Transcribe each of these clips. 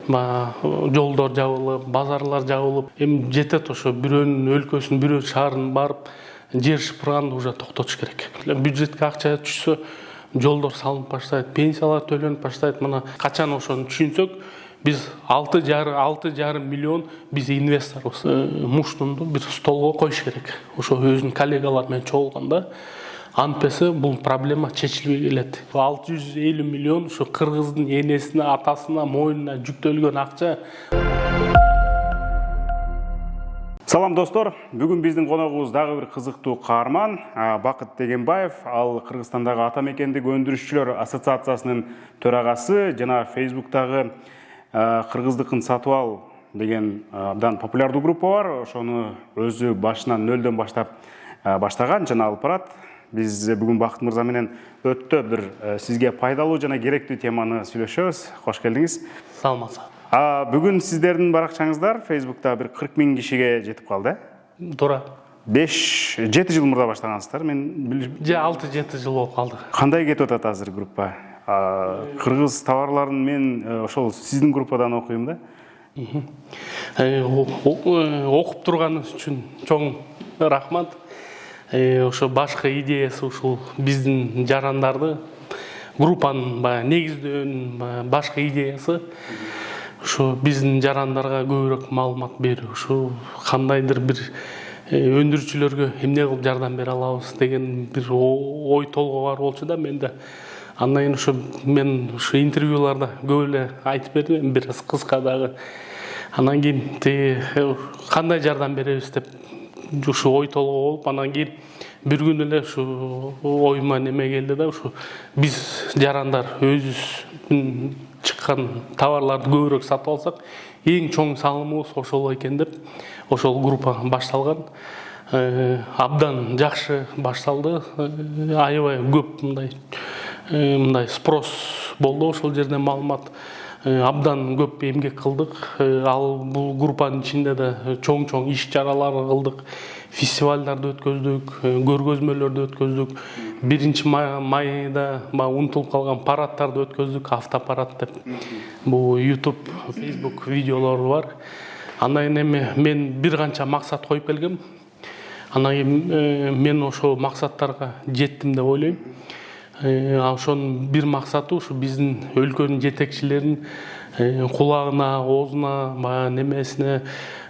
жолдор жабылып, базарлар жабылып, эми жетет ошо бирөөнүн өлкөсүн, бирөө шаарын барып жер шыпырганды уже токтотуш керек. Бюджетке акча түшсө, жолдор салынып баштайт, пенсиялар төлөнүп баштайт. Мына качан ошону түшүнсөк, biz 6,5 миллион биз инвесторбуз. Муштунду бир столго коюш керек. Ошо өзүнүн коллегалар менен чогулганда, антпесе бул проблема чечилбей келет. 650 миллион ушу кыргыздын энесине, атасына, мойнуна жүктөлгөн акча. Салам достор, бүгүн биздин коногубуз дагы бир кызыктуу каарман Бакыт Дегенбаев. Ал Кыргызстандагы ата мекендик өндүрүшчүлөр ассоциациясынын төрагасы жана Facebook'тагы Кыргыздыкын сатып ал деген абдан популярдуу группа бар. Ошону өзү башынан нөлдөн баштап баштаган жана алып барат. Биз бүгүн Бакыт мырза менен өтө бир сизге пайдалуу жана керектүү теманы сүйлөшөбүз. Кош келдиңиз. Саламатсыз. Бүгүн сиздердин баракчаңыздар Facebook'та бир 40 000 кишиге жетип калды. Туура. 5-7 жыл мурда баштагансыздар. Мен 6-7 жыл болуп калды. Кандай кетип атат азыр группа? Кыргыз товарларын мен ошол сиздин группадан окуйм да. Окуп турганыңыз үчүн чоң рахмат. Ошо башкы идеясы ушул биздин жарандарды группанын негиздөөнүн башкы идеясы ушу биздин жарандарга көбүрөөк маалымат берүү, ушу кандайдыр бир өндүрүүчүлөргө эмне кылып жардам бере алабыз деген бир ой толгоо бар болчу да менде. Андан кийин ушу мен ушу интервьюларда көп эле айтып бердим, бир кыска дагы. Андан кийин кандай жардам беребиз деп ушу ой толгоо болуп, анан кийин бир күн эле ушу оюма неме келди да, ушу биз жарандар өзүбүздүн чыккан товарларды көбүрөөк сатып алсак, эң чоң салымыбыз ошол экен деп, ошол группа башталган. Абдан жакшы башталды. Аябай көп мындай спрос болду ошол жерде, маалымат. Абдан көп эмгек кылдык. Ал бул группанын ичинде да чоң иш чаралар кылдык. Фестивалдарды өткөздүк, көргөзмөлөрдү өткөздүк. 1-майда унутулуп калган парадтарды өткөздүк, автопарад деп. Бул YouTube, Facebook видеолору бар. Андан кийин мен бир канча максат коюп келгем. Анан кийин мен ошол максаттарга жеттим деп ойлойм. Ошонун бир максаты ушу биздин өлкөнүн жетекчилеринин кулагына, оозуна, немесине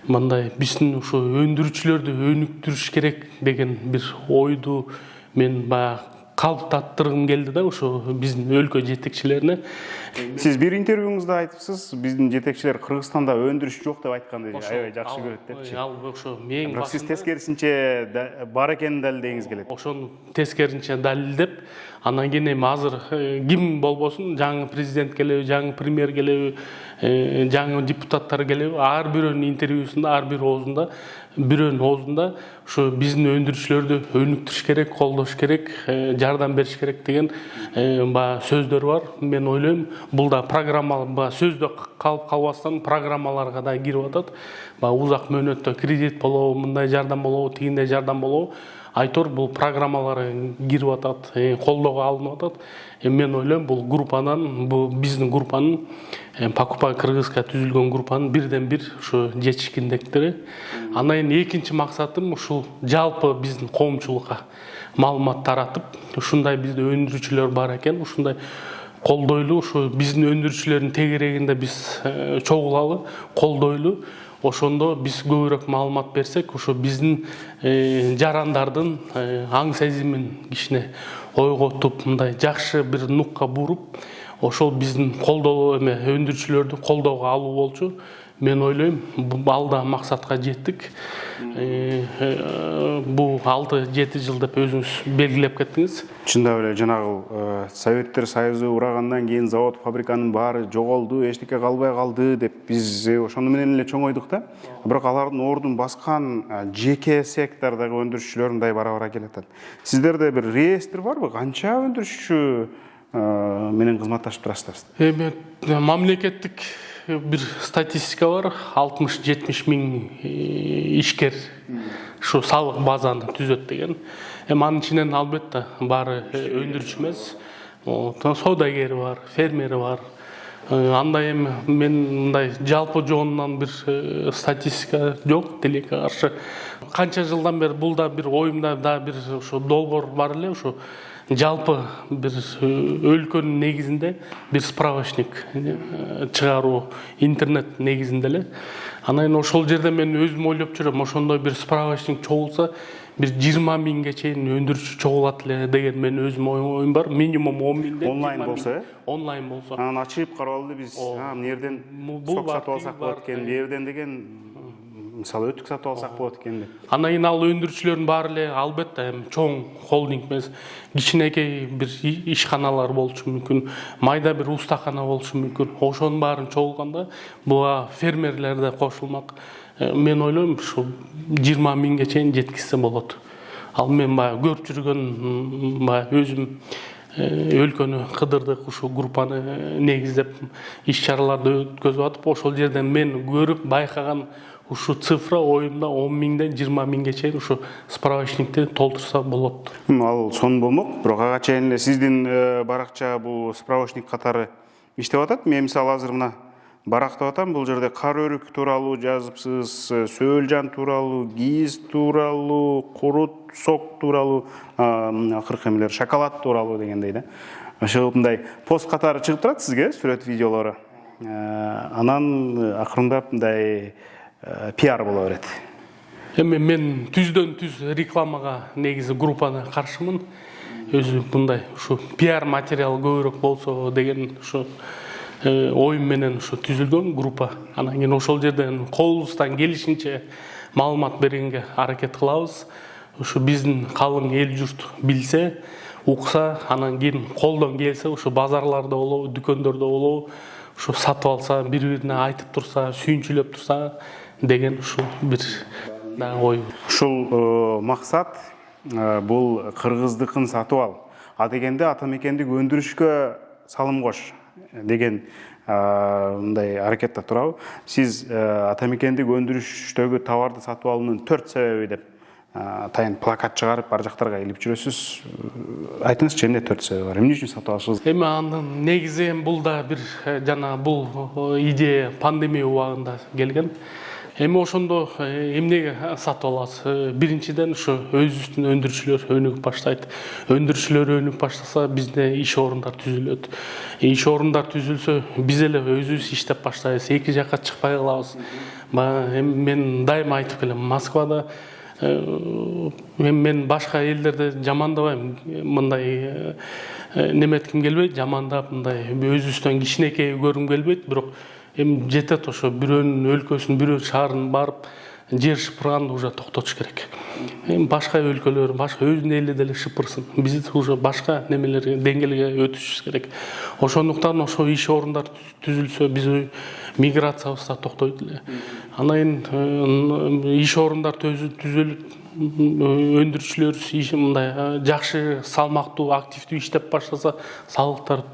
мындай биздин ушу өндүрүүчүлөрдү өнүктүрүш керек деген бир ойду мен калыптаттыргым келди да, ушу биздин өлкө жетекчилерине. Сиз бир интервьюңузда айтыпсыз, биздин жетекчилер Кыргызстанда өндүрүш жок деп айтканды аябай жакшы көрөт депчи. Ал ошо мен бирок сиз тескерисинче бар экенин далилдегиңиз келет. Ошону тескерисинче далилдеп, анан кийин эми азыр ким болбосун, жаңы президент келеби, жаңы премьер келеби, жаңы депутаттар келеби, ар бирөөнүн интервьюсунда, ар бир бирөөнүн оозунда ушу биздин өндүрүүчүлөрдү өнүктүрүш керек, колдош керек, жардам бериш керек деген сөздөр бар. Мен ойлойм, бул да программа сөздө калып калбастан программаларга да кирип атат. Узак мөөнөттө кредит болобу, мындай жардам болобу, тигиндей жардам болобу, айтор бул программалар кирип атат, колдоого алынып атат. Мен ойлойм, бул группанын, бул биздин группанын, Покупай Кыргызска түзүлгөн группанын бирден бир ушу жетишкиндиктери. Андан кийин экинчи максатым ушул жалпы биздин коомчулукка маалымат таратып, ушундай бизде өндүрүүчүлөр бар экен, ушундай колдойлу, ушу биздин өндүрүүчүлөрдүн тегерегинде биз чогулалы, колдойлу. Ошондо биз көбүрөөк маалымат берсек, ушу биздин жарандардын аң сезимин кичине ойготуп, мындай жакшы бир нукка буруп, ошол биздин колдоо өндүрүүчүлөрдү колдоого алуу болчу. Мен ойлойм, ал да максатка жеттик. Бул 6-7 жыл деп өзүңүз белгилеп кеттиңиз. Чындап эле жанагы Советтер Союзу урагандан кийин завод, фабриканын баары жоголду, эчтеке калбай калды деп биз ошону менен эле чоңойдук да. Бирок алардын ордун баскан жеке сектордагы өндүрүүчүлөр мындай бара-бара келатат. Сиздерде бир реестр барбы? Канча өндүрүүчү менен кызматташып турасыздар? Эми мамлекеттик бир статистика бар, 60-70 миң ишкер ушу салык базаны түзөт деген. Анын ичинен албетте баары өндүрүүчү эмес, соодагери бар, фермери бар, Андай эми мен мындай жалпы жоонунан бир статистика жок тилекке каршы. Канча жылдан бери бул да бир оюмда да бир ошо долбоор бар эле, ошо жалпы бир өлкөнүн негизинде бир справочник чыгаруу интернет негизинде эле. Анан ошол жерде мен өзүм ойлоп жүрөм, ошондой бир справочник чогулса бир 20 миңге чейин өндүрүүчү чогулат эле деген мен өзүм оюм бар. Минимум 10 миңден Онлайн болсо, онлайн болсо. Анан ачып карап алды биз, эмне жерден сок сатып алсак болот экен, бу жерден деген мисалы өтүк сатып алсак болот экен деп. Анан кийин ал өндүрүүчүлөрдүн баары эле албетте эми чоң холдинг эмес, кичинекей бир ишканалар болушу мүмкүн, майда бир устакана болушу мүмкүн. Ошонун баарын чогулганда буга фермерлер да кошулмак. Мен ойлойм, ушу 20 миңге чейин жеткизсе болот. Ал мен баягы көрүп жүргөн өзүм өлкөнү кыдырдык, ушу группаны негиздеп иш-чараларды өткөзүп атып, ошол жерден мен көрүп байкаган ушу цифра оюмда 10 миңден 20 миңге чейин ушу справочникти толтурса болот. Ал сонун болмок, бирок ага чейин эле сиздин баракча бул справочник катары иштеп атат. Мен мисалы азыр мына барактап атам, бул жерде кар өрүк тууралуу жазыпсыз, сөөлжан тууралуу, кийиз тууралуу, курут сок тууралуу, акыркы эмелер шоколад тууралуу дегендей да. Ошол мындай пост катары чыгып турат сизге сүрөт видеолору. Анан акырындап мындай пиар боло берет. Эми мен түздөн түз рекламага негизи группаны каршымын. Өзү мындай ушу пиар материал көбүрөөк болсо деген ушу оюм менен ушу түзүлгөн группа. Анан кийин ошол жерден колубуздан келишинче маалымат бергенге аракет кылабыз. Ушу биздин калың эл журт билсе, укса, анан кийин колдон келсе, ушу базарларда болобу, дүкөндөрдө болобу, ушу сатып алса, бири-бирине айтып турса, сүйүнчүлөп турса деген ушу бир ой. Ушул максат бул кыргыздыкын сатып ал, а дегенде ата мекендик өндүрүшкө салым кош деген мындай аракетте турабы. Сиз ата мекендик өндүрүштөгү товарды сатып алуунун 4 себеби деп тайын плакат чыгарып бар жактарга илип жүрөсүз. Айтыңызчы, эмне 4 себеби бар? Эмне үчүн сатып алышыңыз? Эми анын негизи бул да бир жана бул идея пандемия убагында келген. Эми ошондо эмнеге сатып аласыз? Биринчиден ушу өзүбүздүн өндүрүүчүлөр өнүгүп баштайт. Өндүрүүчүлөр өнүгүп баштаса, бизде иш орундар түзүлөт. Иш орундар түзүлсө, биз эле өзүбүз иштеп баштайбыз, эки жакка чыкпай калабыз. Мен дайыма айтып келем, Москвада мен башка элдерди жамандабайм, мындай неметким келбейт, жамандап мындай өзүбүздөн кичинекей көргүм келбейт, бирок эми жетет ошо бирөөнүн өлкөсүн, бирөө шаарын барып жер шыпырганды уже токтотуш керек. Эми башка өлкөлөр, башка өзүнүн эли деле шыпырсын. Биз уже башка немелерге, деңгээлге өтүшүбүз керек. Ошондуктан ошо иш орундар түзүлсө, биз миграциябыз да токтойт эле. Анан иш орундар түзүлүп, өндүрүүчүлөр мындай жакшы, салмактуу, активдүү иштеп баштаса, салыктар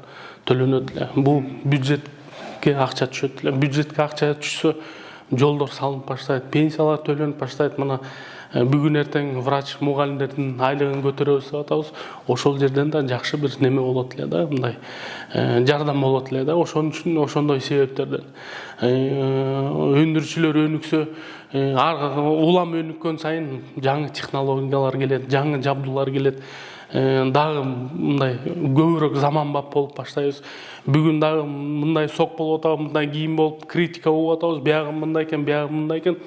төлөнөт эле. Бул бюджетке акча түшөт эле. Бюджетке акча түшсө, жолдор салынып баштайт, пенсиялар төлөнүп баштайт. Мына бүгүн эртең врач, мугалимдердин айлыгын көтөрөбүз деп атабыз. Ошол жерден да жакшы бир неме болот эле да, мындай жардам болот эле да. Ошон үчүн ошондой себептерден өндүрүүчүлөр өнүксө, улам өнүккөн сайын жаңы технологиялар келет, жаңы жабдуулар келет. Дагы мындай көбүрөөк заманбап болуп баштайбыз. Бүгүн дагы мындай сок болуп атабы, мындай кийим болуп, критика болуп атабыз. Биягы мындай экен, биягы мындай экен.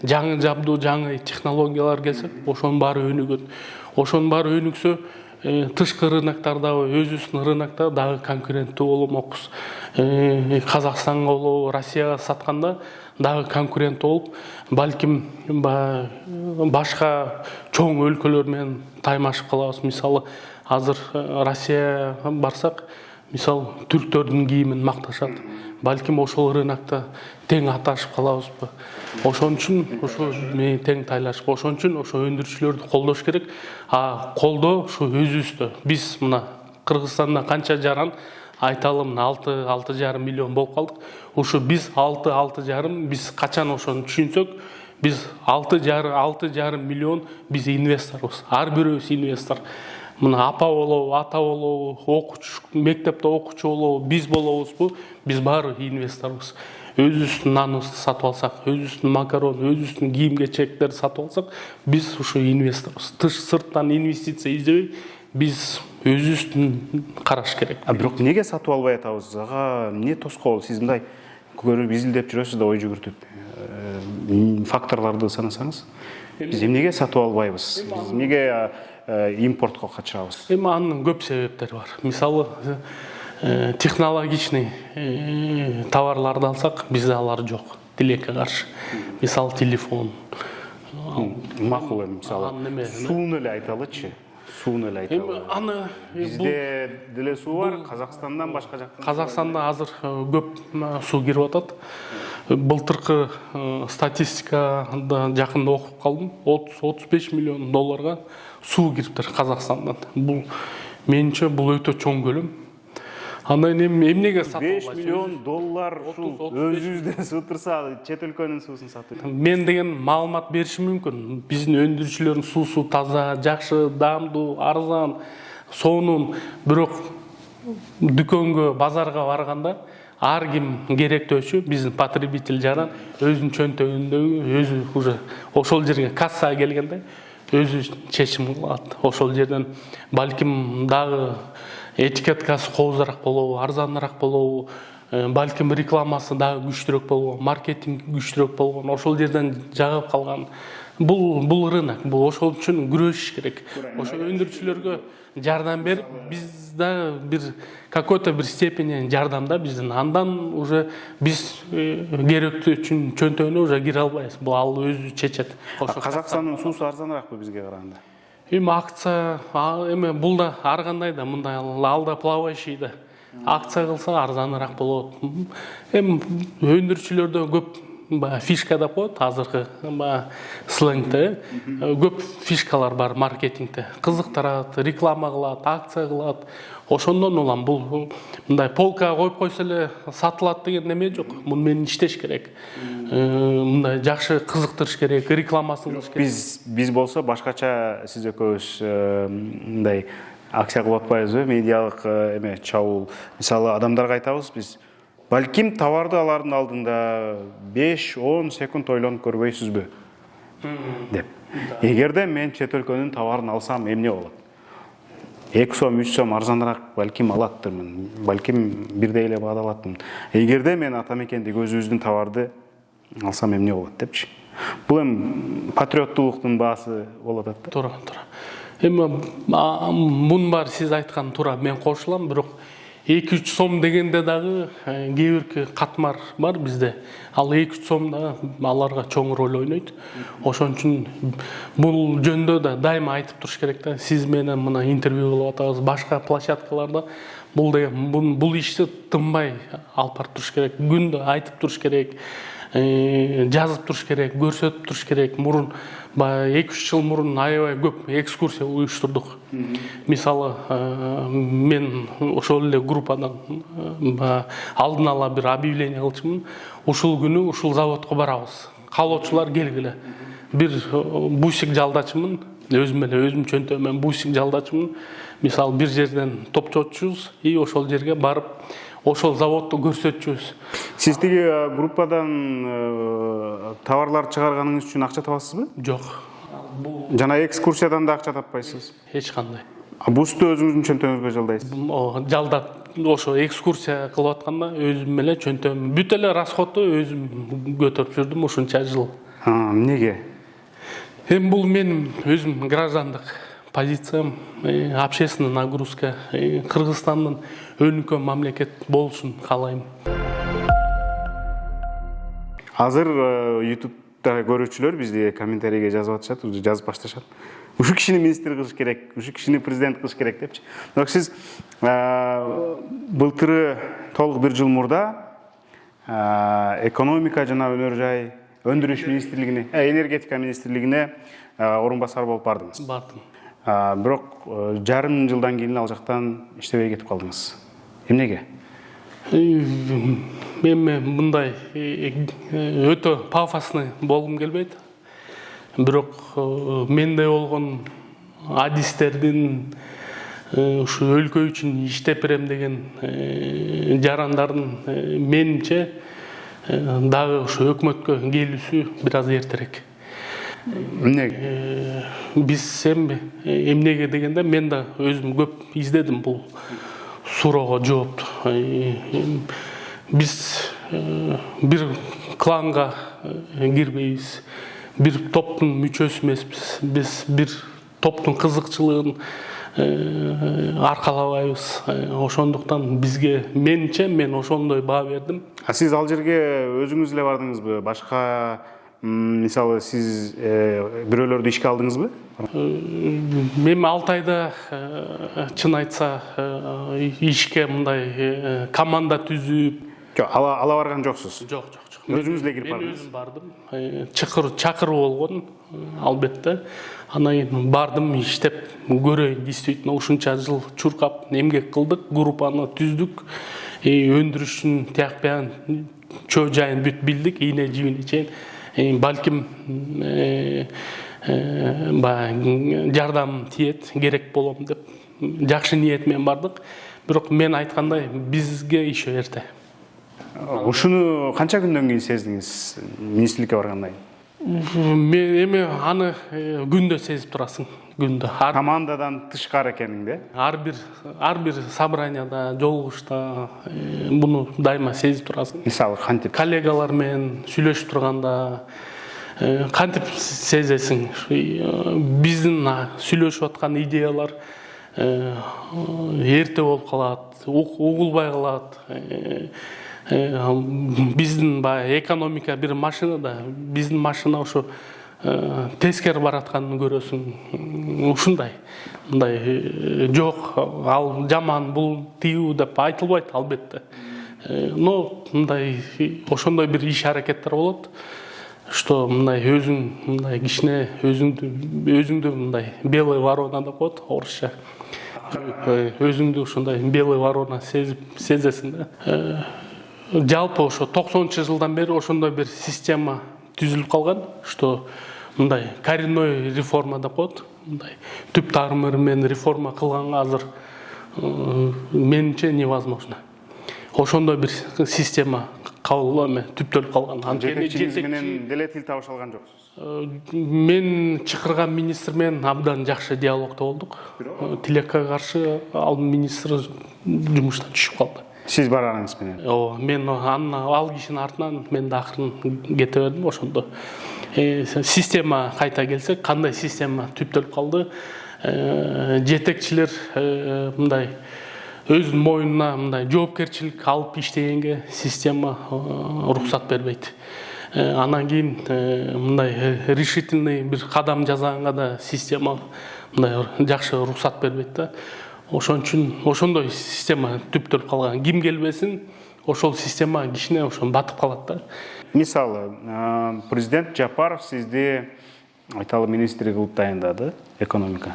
Жаңы жабдуу, жаңы технологиялар келсе, ошонун баары өнүгөт. Ошонун баары өнүксө, тышкы рыноктардагы, өзүбүздүн рынокто дагы конкуренттүү болмокпуз. Казакстанга болобу, Россияга сатканда дагы конкурент болуп, балким башка чоң өлкөлөр менен таймашып калабыз. Мисалы, азыр Россияга барсак, мисалы, түрктөрдүн кийимин макташат. Балким ошол рынокто тең аташып калабызбы. Ошон үчүн ошо тең тайлашып, ошон үчүн ошо өндүрүүчүлөрдү колдош керек. Колдоо ушу өзүбүздө. Биз мына Кыргызстанда канча жаран айталы, мына 6,5 миллион болуп калдык. Ушу биз 6,5, биз качан ошону түшүнсөк, биз 6,5 миллион биз инвесторбуз. Ар бирөөбүз инвестор. мына апа болобу, ата болобу, окуучу, мектепте окуучу болобу, биз болобузбу, биз баары инвесторбуз. Өзүбүздүн наныбызды сатып алсак, өзүбүздүн макарон, өзүбүздүн кийим-кечектерди сатып алсак, биз ушу инвесторбуз. Сырттан инвестиция издебей, биз өзүбүздүн караш керек. Бирок неге сатып албай атабыз? Ага эмне тоскоол? Сиз мындай көрүп изилдеп жүрөсүз да, ой жүгүртүп, факторлорду санасаңыз, биз эмнеге сатып албайбыз? Биз эмнеге импортко качабыз? Эми анын көп себептери бар. Мисалы, технологичный товарларды алсак, бизде алар жок. Тилекке каршы. Мисалы, телефон. Макул эми мисалы. Сууну эле айталычы. Сууну эле айталы. Аны бизде деле суу бар, Казакстандан башка жактан. Казакстанда азыр көп суу кирип атат. Былтыркы статистикада жакында окуп калдым. 30-35 миллион долларга суу кириптир Казакстандан. Бул менимче бул өтө чоң көлөм. Андан эмнеге сатып албайсыз? 5 миллион доллар ушул өзүбүздөн суу турса, чет өлкөнүн суусун сатып. Мен деген маалымат беришим мүмкүн. Биздин өндүрүүчүлөрдүн суусу таза, жакшы, даамдуу, арзан, сонун. Бирок дүкөнгө, базарга барганда ар ким керектөөчү, биздин потребитель жаран өзүнүн чөнтөгүндөгү өзү уже ошол жерге кассага келгенде өзү чечим кылат. Ошол жерден балким дагы этикеткасы коозураак болобу, арзаныраак болобу, балким рекламасы дагы күчтүүрөөк болобу, маркетинг күчтүүрөөк болгон, ошол жерден жагып калган. Бул рынок, бул ошол үчүн күрөшүш керек. Ошол өндүрүүчүлөргө жардам берип, биз да бир какой-то бир степени жардамда биздин. Андан уже биз керектүү үчүн чөнтөгүнө уже кире албайбыз. Бул ал өзү чечет. Казакстандын суусу арзаныраакпы бизге караганда? Эми акция, эми бул да ар кандай да мындай алда плавающий да. Акция кылса арзаныраак болот. Эми өндүрүүчүлөрдө көп фишка деп коет азыркы сленгде. Көп фишкалар бар маркетингде. Кызыктырат, реклама кылат, акция кылат. Ошондон улам бул мындай полкага коюп койсо эле сатылат деген неме жок. Муну менен иштеш керек. Мындай жакшы кызыктырыш керек, рекламасын кылыш керек. Биз болсо башкача сиз экөөбүз мындай акция кылып атпайбызбы? Медиалык эме чабуул. Мисалы адамдарга айтабыз биз, балким товарды алардын алдында 5-10 секунд ойлонуп көрбөйсүзбү? деп. Эгерде мен чет өлкөнүн товарын алсам эмне болот? 2 сом, 3 сом арзаныраак балким алаттырмын, балким бирдей эле баада алаттырмын. Эгерде мен атамекендик өзүбүздүн товарды алсам эмне болот депчи. Бул эми патриоттуулуктун баасы болот да. Туура. Эми мунун баары сиз айткан туура, мен кошулам, бирок 2-3 сом дегенде дагы кээ бир катмар бар бизде. Ал 2-3 сом да аларга чоң роль ойнойт. Ошон үчүн бул жөндө да дайыма айтып туруш керек да. Сиз менен мына интервью кылып атабыз, башка площадкаларда бул ишти тынбай алып барып туруш керек. Күндө айтып туруш керек, жазып туруш керек, көрсөтүп туруш керек. Мурун 2-3 жыл мурун аябай көп экскурсия уюштурдук. Мисалы, мен ошол эле группадан алдын ала бир объявление кылчумун. Ушул күнү ушул заводко барабыз. Каалоочулар келгиле. Бир бусик жалдачумун, өзүм чөнтөгүмөн бусик жалдачумун. Мисалы, бир жерден топчотчубуз и ошол жерге барып, ошол заводду көрсөтчүбүз. Сиз тиги группадан товарлар чыгарганыңыз үчүн акча табасызбы? Жок. Жана экскурсиядан да акча таппайсыз? Эч кандай. Бусту өзүңүздүн чөнтөгүңүзгө жалдайсыз? Жалдап, ошо экскурсия кылып атканда өзүм эле чөнтөгүм, бүт эле расходду өзүм көтөрүп жүрдүм ушунча жыл. Эмнеге? Эми бул менин өзүм граждандык позициям, общественный нагрузка, Кыргызстандын өнүккөн мамлекет болушун каалайм. Азыр YouTube'да көрүүчүлөр бизди комментарийге жазып атышат, жазып башташат. Ушул кишини министр кылыш керек, ушул кишини президент кылыш керек депчи. Бирок сиз былтыры толук 1 жыл мурда экономика жана өнөр жай өндүрүш министрлигине, энергетика министрлигине орун басар болуп бардыңыз. Бардым. Бирок жарым жылдан кийин ал жактан иштебей кетип калдыңыз. Эмнеге? Мен мындай өтө пафосный болгум келбейт. Бирок менде болгон адистердин, ушу өлкө үчүн иштеп берем деген жарандардын менимче дагы ушу өкмөткө келүүсү бир аз эртерээк. Эмнеге? Биз эмнеге дегенде мен да өзүм көп издедим бул суроого жоопту. Биз бир кланга кирбейбиз, бир топтун мүчөсү эмеспиз. Биз бир топтун кызыкчылыгын аркалабайбыз. Ошондуктан бизге менимче мен ошондой баа бердим. Сиз ал жерге өзүңүз эле бардыңызбы? Башка мисалы сиз бирөөлөрдү ишке алдыңызбы? Мен 6 айда чын айтса ишке мындай команда түзүп Ала барган жоксуз? Жок. Өзүңүз эле кирип Мен бардыңыз? өзүм бардым. Чакыруу болгон, албетте. Анан кийин бардым, иштеп көрөйүн. Действительно ушунча жыл чуркап эмгек кылдык, группаны түздүк. Өндүрүшүн тияк биян чөө жайын бүт билдик, ийне жибине чейин. Балким жардам тиет, керек болом деп жакшы ниет менен бардык. Бирок мен айткандай бизге ишөө эрте. Ушуну канча күндөн кийин сездиңиз министрликке баргандан кийин? Мен эми аны күндө сезип турасың, күндө. Командадан тышкары экенинде? Ар бир собранияда, жолугушта буну дайыма сезип турасың. Мисалы кантип? Коллегалар менен сүйлөшүп турганда кантип сезесиң? Биздин сүйлөшүп аткан идеялар эрте болуп калат, угулбай калат. Биздин экономика бир машинада, биздин машина ошо тескери баратканын көрөсүң. Ушундай. Мындай жок, ал жаман, бул тиүү деп айтылбайт албетте. Но мындай ошондой бир иш аракеттер болот. Что мындай өзүң мындай кичине өзүңдү мындай белый ворона деп коет орусча. Өзүңдү ушундай белый ворона сезесиң да. Жалпы ошо 90-жылдан бери ошондой бир система түзүлүп калган, что мындай коренной реформа деп коет. Мындай түп тармыры менен реформа кылганга азыр менимче невозможно. Ошондой бир система кабыл эме түптөлүп калган. Жетекчиңиз менен деле тил табыша алган жоксуз? Мен чакырган министр менен абдан жакшы диалогдо болдук. Тилекке каршы ал министр жумуштан түшүп калды. Сиз барганыңыз менен? Мен ал кишинин артынан мен да акырын кете бердим ошондо. Система кайта келсек, кандай система түптөлүп калды? Жетекчилер мындай өзүнүн мойнуна мындай жоопкерчилик алып иштегенге система уруксат бербейт. Анан кийин мындай решительный бир кадам жасаганга да система мындай жакшы уруксат бербейт да. Ошон үчүн ошондой система түптөлүп калган. Ким келбесин, ошол система кичине ошон батып калат да. Мисалы, президент Жапаров сизди айталы министр кылып дайындады, экономика.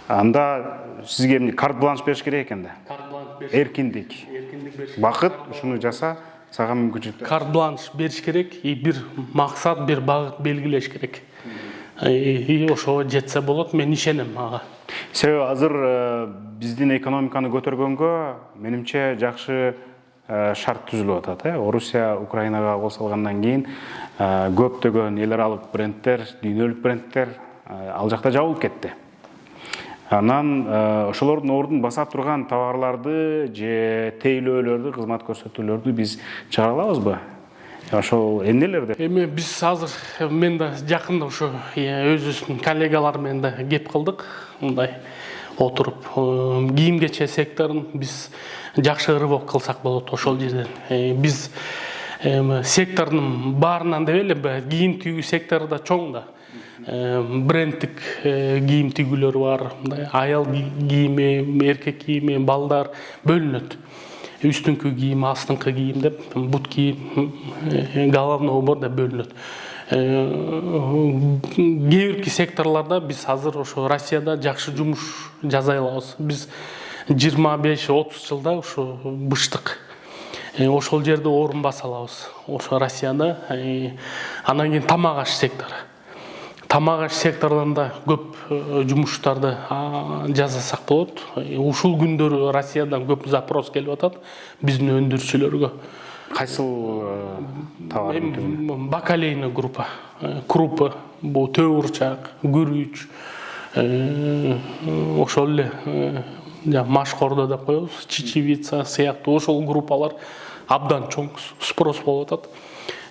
Анда сизге карт-бланш бериш керек экен да. Эркиндик. Бакыт ушуну жаса, сага мүмкүнчүлүк. Карт-бланш бериш керек, бир максат, бир багыт белгилеш керек. Ошого жетсе болот, мен ишенем ага. Себеби азыр биздин экономиканы көтөргөнгө менимче жакшы шарт түзүлүп атат. Орусия Украинага кол салгандан кийин көптөгөн эл аралык брендтер, дүйнөлүк брендтер ал жакта жабылып кетти. Анан ошолордун ордун баса турган товарларды же тейлөөлөрдү, кызмат көрсөтүүлөрдү биз чыгара алабызбы? Ошол эмнелерди? Эми биз азыр мен да жакында ошо өзүбүздүн коллегалар менен да кеп кылдык, мындай отуруп кийим кече секторун биз жакшы рывок кылсак болот ошол жерден. Биз сектордун баарынан деп эле кийим тигүү сектору да чоң да. Брендтик кийим тигүүлөр бар, мындай аял кийими, эркек кийими, балдар бөлүнөт. Үстүңкү кийим, астыңкы кийим деп, бут кийим, головной убор деп бөлүнөт. Кээ бирки секторларда биз азыр ошо Россияда жакшы жумуш жасай алабыз. Биз 25-30 жылда ошо быштык. Ошол жерде орун баса алабыз. Ошо Россияда. Анан кийин тамак аш сектору. тамак аш секторунда көп жумуштарды жасасак болот. Ушул күндөрү Россиядан көп запрос келип атат биздин өндүрүүчүлөргө. Кайсыл товар? Бакалейный группа, крупа, бул төбурчак, күрүч, ошол эле машкордо деп коебуз, чечевица сыяктуу ошол группалар абдан чоң спрос болуп атат.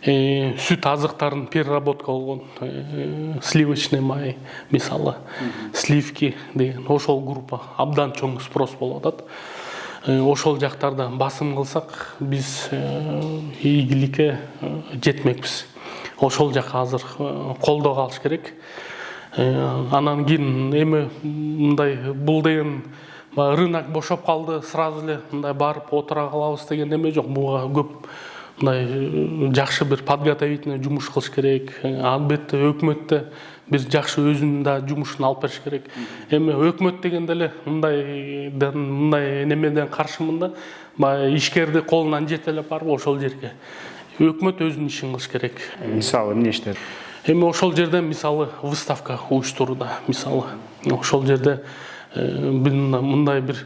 Сүт азыктарын переработка болгон сливочный май, мисалы, сливки деген ошол группа абдан чоң спрос болуп атат. Ошол жактарда басым кылсак биз ийгиликке жетмекпиз. Ошол жакка азыр колдоо алыш керек. Анан кийин эми мындай бул деген рынок бошоп калды, сразу эле мындай барып отура калабыз деген эме жок. Буга көп мындай жакшы бир подготовительный жумуш кылыш керек. Албетте өкмөттө бир жакшы өзүнүн да жумушун алып бериш керек. Эми өкмөт дегенде эле мындай немеден каршымын да. Баягы ишкерди колунан жетелеп барып ошол жерге. Өкмөт өзүнүн ишин кылыш керек. Мисалы эмне иштер? Эми ошол жерде мисалы выставка уюштурууда, мисалы ошол жерде мындай бир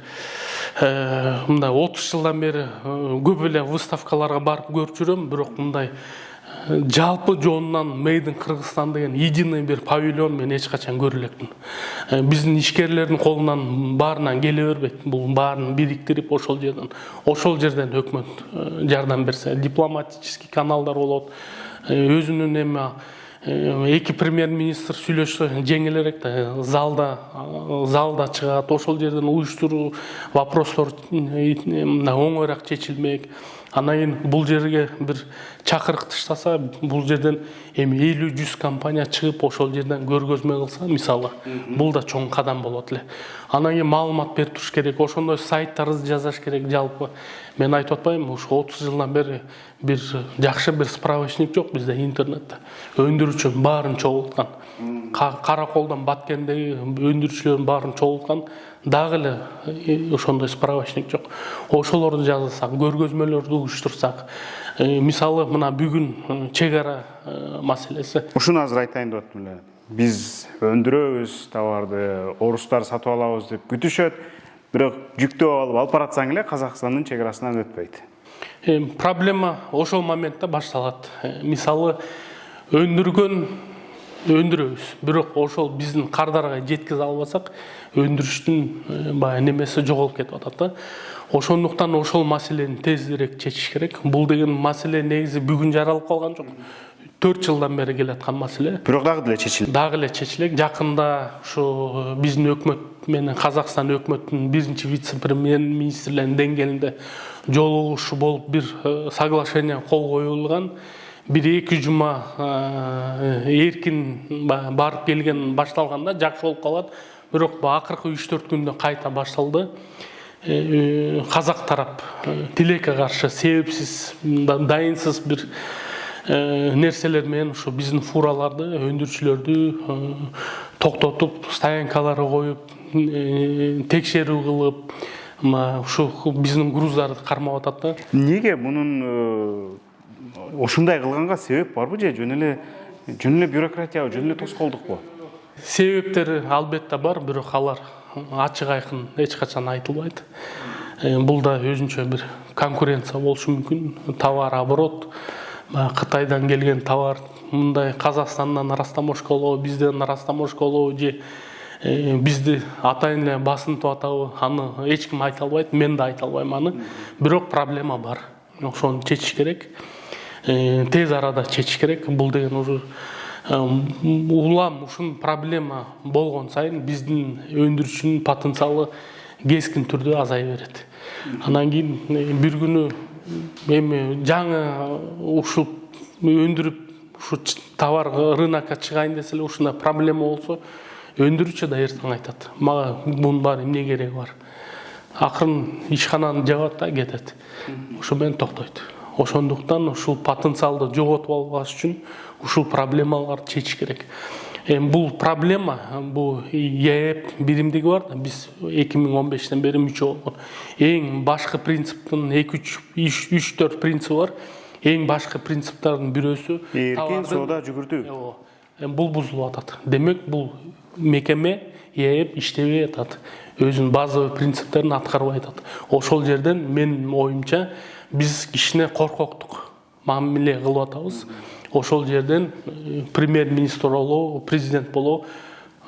мындай 30 жылдан бери көп эле выставкаларга барып көрүп жүрөм, бирок мындай жалпы жоонунан Made in Кыргызстан деген единый бир павильон мен эч качан көрө элекмин. Биздин ишкерлердин колунан баарынан келе бербейт. Бул баарын бириктирип ошол жерден өкмөт жардам берсе, дипломатический каналдар болот. Өзүнүн эми эки премьер-министр сүйлөшсө жеңилирээк да, залда чыгат, ошол жерден уюштуруу вопростор оңоюраак чечилмек. Анан кийин бул жерге бир чакырык таштаса, бул жерден эми 50-100 компания чыгып ошол жерден көргөзмө кылса, мисалы, бул да чоң кадам болот эле. Анан кийин маалымат берип туруш керек, ошондой сайттарды жасаш керек жалпы. Мен айтып атпаймынбы, ушу 30 жылдан бери бир жакшы бир справочник жок бизде интернетте. Өндүрүүчү баарын чогулткан. Караколдон Баткендеги өндүрүүчүлөрдүн баарын чогулткан. Дагы эле ошондой справочник жок. Ошолорду жасасак, көргөзмөлөрдү уюштурсак, мисалы мына бүгүн чек ара маселеси. Ушуну азыр айтайын деп аттым эле. Биз өндүрөбүз товарды, орустар сатып алабыз деп күтүшөт, бирок жүктөп алып баратсаң эле Казакстандын чек арасынан өтпөйт. Проблема ошол моментте башталат. Мисалы өндүрөбүз, бирок ошол биздин кардарга жеткизе албасак, өндүрүштүн баягы немеси жоголуп кетип атат да. Ошондуктан ошол маселени тезирээк чечиш керек. Бул деген маселе негизи бүгүн жаралып калган жок. 4 жылдан бери келаткан маселе. Бирок дагы деле чечилет. Дагы эле чечилет. Жакында ушу биздин өкмөт менен Казакстан өкмөтүнүн биринчи вице-премьер-министрлеринин деңгээлинде жолугушуу болуп бир соглашение кол коюлган. 1-2 жума эркин барып келген башталганда жакшы болуп калат. Бирок акыркы 3-4 күндө кайта башталды. Казак тарап тилекке каршы себепсиз, дайынсыз бир нерселер менен ушу биздин фураларды, өндүрүүчүлөрдү токтотуп, стоянкалары коюп, текшерүү кылып, ушу биздин груздарды кармап атат да. Неге мунун ушундай кылганга себеп барбы же жөн эле бюрократия, жөн эле тоскоолдукпу? Себептери албетте бар, бирок алар ачык айкын эч качан айтылбайт. Бул да өзүнчө бир конкуренция болушу мүмкүн. Товар оборот, Кытайдан келген товар мындай Казакстандан растаможкалоо, бизден растаможкалоо же бизди атайын эле басынтып атабы, аны эч ким айта албайт, мен да айта албайм аны. Бирок проблема бар. Ошону чечиш керек. Тез арада чечиш керек. Бул деген уже улам ушун проблема болгон сайын биздин өндүрүүчүнүн потенциалы кескин түрдө азая берет. Анан кийин бир күнү эми жаңы ушул өндүрүп ушу товар рынокко чыгайын десе эле ушундай проблема болсо, өндүрүүчү да эртең айтат. Мага бунун баары эмне кереги бар? Акырын ишкананы жабат да кетет. Ушу менен токтойт. Ошондуктан ушул потенциалды жоготуп албаш үчүн ушул проблемаларды чечиш керек. Бул проблема, бул ЕЭП биримдиги бар да, биз 2015-тен бери мүчө болгон. Эң башкы принциптин 2-3-4 принцип бар. Эң башкы принциптардын бирөөсү эркин соода жүгүртүү. бул бузулуп атат. Демек бул мекеме ээп иштебей атат. Өзүнүн базовый принциптерин аткарбай атат. Ошол жерден менин оюмча биз кичине коркоктук мамиле кылып атабыз. Ошол жерден премьер-министр болобу, президент болобу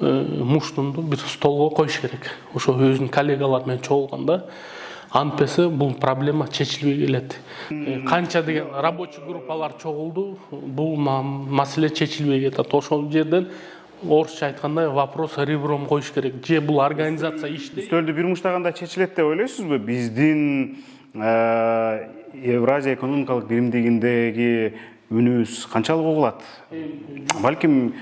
муштумду бир столго коюш керек. Ошо өзүнүн коллегалары менен чогулганда антпесе бул проблема чечилбей келет. Канча деген рабочий группалар чогулду, бул маселе чечилбей кетет. Ошол жерден орусча айтканда вопрос ребром коюш керек. Же бул организация иштейт. Үстөлдү бир муштаганда чечилет деп ойлойсузбу? Биздин Евразия экономикалык биримдигиндеги үнүбүз канчалык угулат? Балким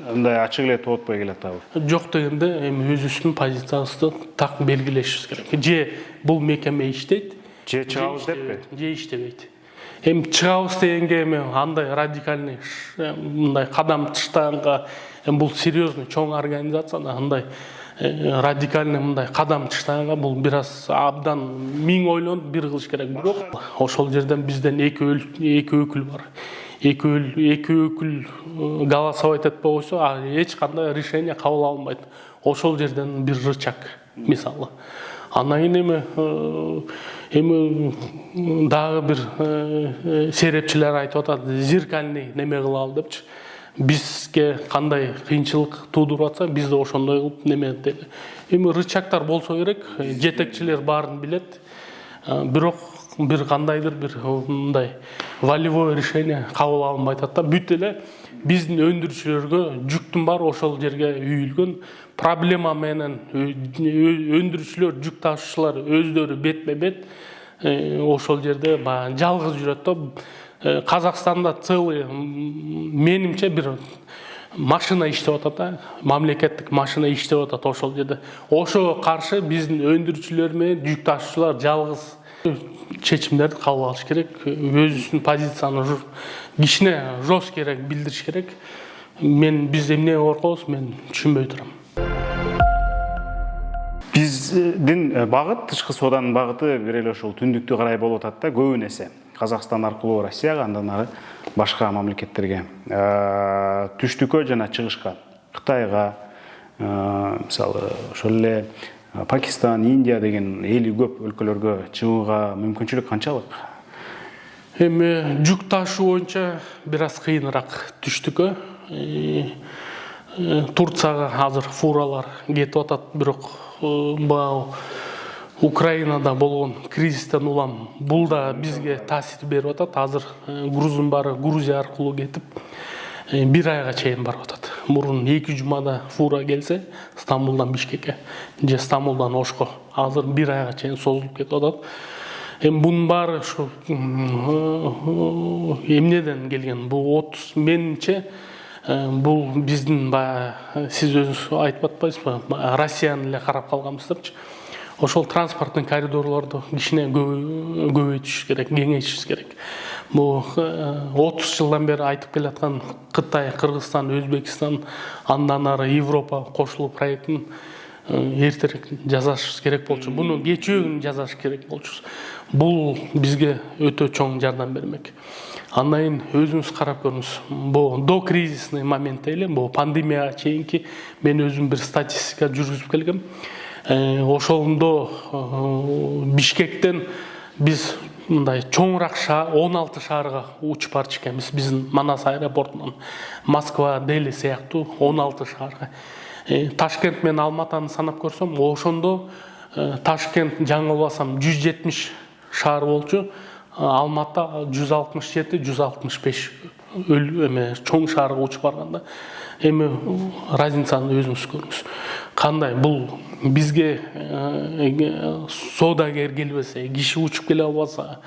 мындай ачык эле тоотпой келет абы. Жок дегенде эми өзүбүздүн позициябызды так белгилешибиз керек. Же бул мекеме иштейт, Же чыгабыз деппи? же иштебейт. Эми чыгабыз дегенге эми андай радикальный мындай кадам таштаганга бул серьезный чоң организация да андай радикальный мындай кадам таштаганга бул бир аз абдан миң ойлонуп бир кылыш керек. Бирок ошол жерден бизден эки өкүл бар. Эки өкүл голосовать этпей койсо эч кандай решение кабыл алынбайт. Ошол жерден бир рычаг мисалы. Андан кийин эми дагы бир серепчилер айтып атат, зеркальный неме кылалы депчи. Бизге кандай кыйынчылык туудуруп атса, биз да ошондой кылып неме дейли. Эми рычагтар болсо керек, жетекчилер баарын билет. Бирок бир кандайдыр бир мындай волевой решение кабыл алынбай атат да. Бүт эле биздин өндүрүүчүлөргө жүктүн баары ошол жерге үйүлгөн. Проблема менен өндүрүүчүлөр, жүк ташуучулар өздөрү бетме бет ошол жерде баягы жалгыз жүрөт да. Казакстанда целый менимче бир машина иштеп атат да, мамлекеттик машина иштеп атат ошол жерде. Ошого каршы биздин өндүрүүчүлөр менен жүк ташуучулар жалгыз чечимдерди кабыл алыш керек. Өзүнүн позицияны кичине жесткерээк билдириш керек. Биз эмнеге коркобуз, мен түшүнбөй турам. Биздин багыт, тышкы сооданын багыты бир эле ошол түндүктү карай болуп атат да, көбүн эсе. Казакстан аркылуу Россияга, андан ары башка мамлекеттерге, түштүккө жана чыгышка, Кытайга, мисалы ошол эле Пакистан, Индия деген эли көп өлкөлөргө чыгууга мүмкүнчүлүк канчалык? Эми жүк ташуу боюнча бир аз кыйыныраак түштүккө. Турцияга азыр фуралар кетип атат, бирок Украинада болгон кризистен улам бул да бизге таасир берип атат. Азыр груздун баары Грузия аркылуу кетип, бир айга чейин барып атат. Мурун 2 жумада фура келсе, Стамбулдан Бишкекке же Стамбулдан Ошко, азыр бир айга чейин созулуп кетип атат. Эми бунун баары ушу эмнеден келген? Бул менимче бул биздин баягы сиз өзүңүз айтып атпайсызбы? Россияны эле карап калганбыз депчи. Ошол транспорттун коридорлорду кичине көбөйтүш керек, кеңейтиш керек. Бул 30 жылдан бери айтып келаткан Кытай, Кыргызстан, Өзбекстан, андан ары Европа кошулуу проектин эртерээк жасашыбыз керек болчу. Буну кечүүгүн жасаш керек болчубуз. Бул бизге өтө чоң жардам бермек. Андан кийин өзүңүз карап көрүңүз. Бул докризисный момент эле, бул пандемияга чейинки мен өзүм бир статистика жүргүзүп келгем. Ошондо Бишкектен биз мындай чоңураак 16 шаарга учуп барчу экенбиз. Биздин Манас аэропортунан Москва, Дели сыяктуу 16 шаарга. Ташкент менен Алматаны санап көрсөм, ошондо Ташкент жаңылбасам 170 шаар болчу. Алматы 167-165 чоң шаарга учуп барганда. Эми разницаны өзүңүз көрүңүз. Кандай бул бизге соодагер келбесе, киши учуп келе албаса,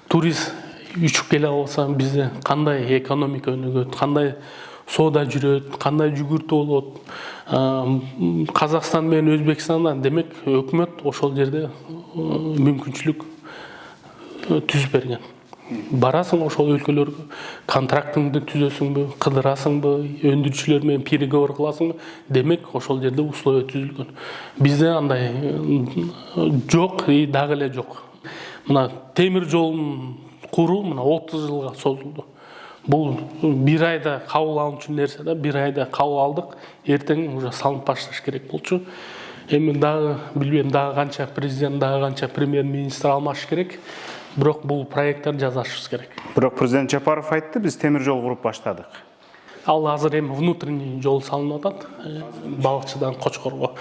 турист учуп келе албаса, бизде кандай экономика өнүгөт, кандай соода жүрөт, кандай жүгүртүү болот. Казакстан менен Өзбекстандан демек өкмөт ошол жерде мүмкүнчүлүк түзүп берген. Барасың ошол өлкөлөргө, контрактыңды түзөсүңбү, кыдырасыңбы, өндүрүүчүлөр менен переговор кыласыңбы, демек ошол жерде условия түзүлгөн. Бизде андай жок, дагы эле жок. Мына темир жолун куруу 30 жылга созулду. Бул бир айда кабыл алынчу нерсе да, бир айда кабыл алдык, эртең уже салынып башташ керек болчу. Эми дагы билбейм, дагы канча президент, дагы канча премьер-министр алмаш керек. Бирок бул проекттер жасашыбыз керек. Бирок президент Жапаров айтты, биз темир жол куруп баштадык. Ал азыр эми внутренний жол салынып атат, балыкчыдан Кочкорго.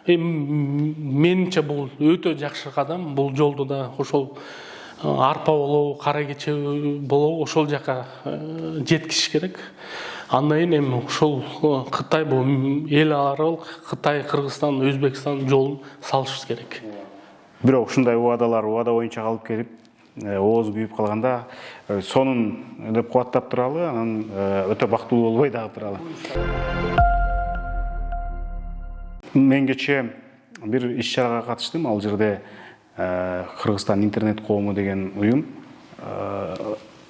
Менимче бул өтө жакшы кадам. Бул жолду да ошол арпа болобу, кара кече болобу, ошол жака жеткизиш керек. Андан кийин эми ошол Кытай, бул эл аралык Кытай, Кыргызстан, Өзбекстан жолун салышыбыз керек. Бирок ушундай убада боюнча калып келип, ооз күйүп калганда сонун деп кубаттап туралы, анан өтө бактылуу болбой дагы туралы. Мен кече бир иш-чарага катыштым. Ал жерде Кыргызстан интернет коому деген уюм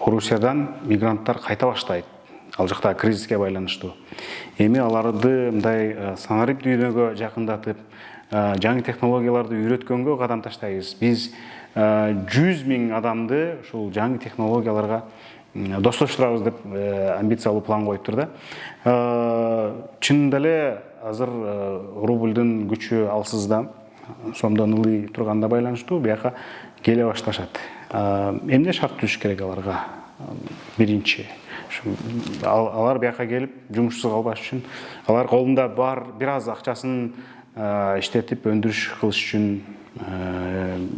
Орусиядан мигранттар кайта баштайт. Ал жакта кризиске байланыштуу. Эми аларды мындай санарип дүйнөгө жакындатып, жаңы технологияларды үйрөткөнгө кадам таштайбыз. Биз 100 000 адамды ушул жаңы технологияларга достоштурабыз деп амбициялуу план коюптур да. Чынында эле азыр рубльдын күчү алсызда, сомдон ылый турганда байланыштуу бияка келе башташат. Эмне шарт түзүш керек аларга? Биринчи, алар бияка келип жумушсуз калбаш үчүн, алар колунда бар бир аз акчасын иштетип өндүрүш кылыш үчүн,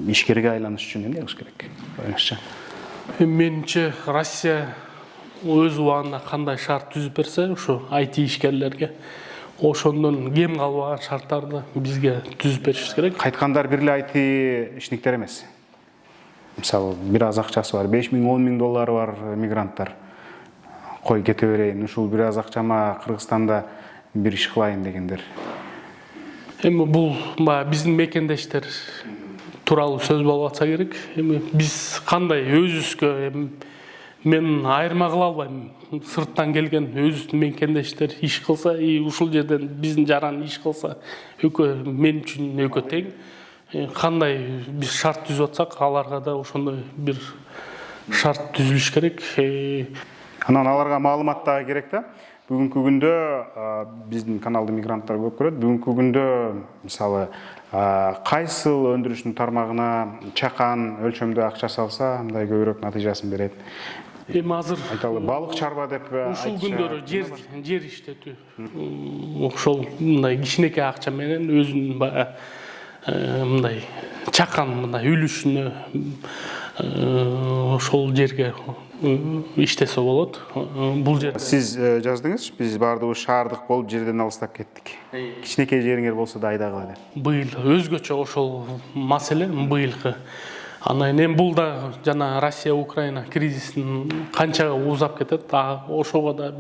ишкерге айланыш үчүн эмне кылыш керек? Оюңузча. Менимче Россия өз убагында кандай шарт түзүп берсе, ушу IT ишкерлерге ошондон кем калбаган шарттарды бизге түзүп беришибиз керек. Кайткандар бир эле IT ишниктер эмес. Мисалы, бир аз акчасы бар, 5 000, 10 000 доллары бар мигранттар. Кой кете берейин, ушул бир аз акчама Кыргызстанда бир иш кылайын дегендер. Эми бул биздин мекендештер тууралуу сөз болуп атса керек. Эми биз кандай өзүбүзгө мен айырма кыла албайм. Сырттан келген өзүбүздүн мекендештер иш кылса, ушул жерден биздин жаран иш кылса, мен үчүн экөө тең. Кандай биз шарт түзүп атсак, аларга да ошондой бир шарт түзүлүш керек. Анан аларга маалымат дагы керек да. Бүгүнкү күндө биздин каналды мигранттар көп көрөт. Бүгүнкү күндө мисалы кайсыл өндүрүштүн тармагына чакан өлчөмдө акча салса, мындай көбүрөөк натыйжасын берет. Эми азыр айталы балык чарба деп ушул күндөрү жер иштетүү. Ошол мындай кичинекей акча менен өзүнүн мындай чакан мындай үлүшүнө ошол жерге иштесе болот. Бул жер сиз жаздыңыз, биз баардыгыбыз шаардык болуп жерден алыстап кеттик. Кичинекей жериңер болсо да айдагыла деп. Быйыл өзгөчө ошол маселе быйылкы. Анан эми бул да жана Россия-Украина кризисин канчага узап кетет, ошого да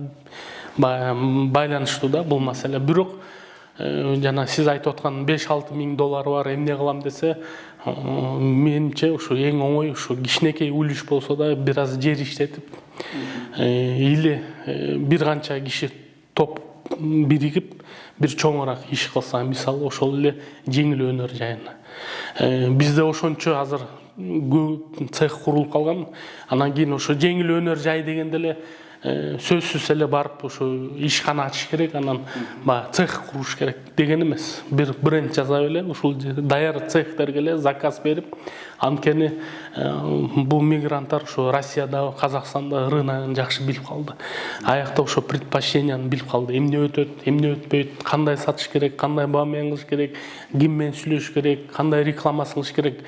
байланыштуу да бул маселе. Бирок жана сиз айтып аткан 5-6 000 доллары бар эмне кылам десе, менимче ушу эң оңой ушу кичинекей үлүш болсо да бир аз жер иштетип, или бир канча киши топ биригип бир чоңураак иш кылса, мисалы ошол эле жеңил өнөр жайына. Бизде ошончо азыр көп цех курулуп калган. Анан кийин ошо жеңил өнөр жай дегенде эле сөзсүз эле барып ошо ишкана ачыш керек, анан цех куруш керек деген эмес. Бир бренд жасап эле ушул даяр цехтерге эле заказ берип, анткени бул мигранттар ошо Россияда, Казакстанда рыногун жакшы билип калды. Аякта ошо предпочтенияны билип калды. Эмне өтөт, эмне өтпөйт, кандай сатыш керек, кандай баа менен кылыш керек, ким менен сүйлөшүш керек, кандай рекламасын кылыш керек.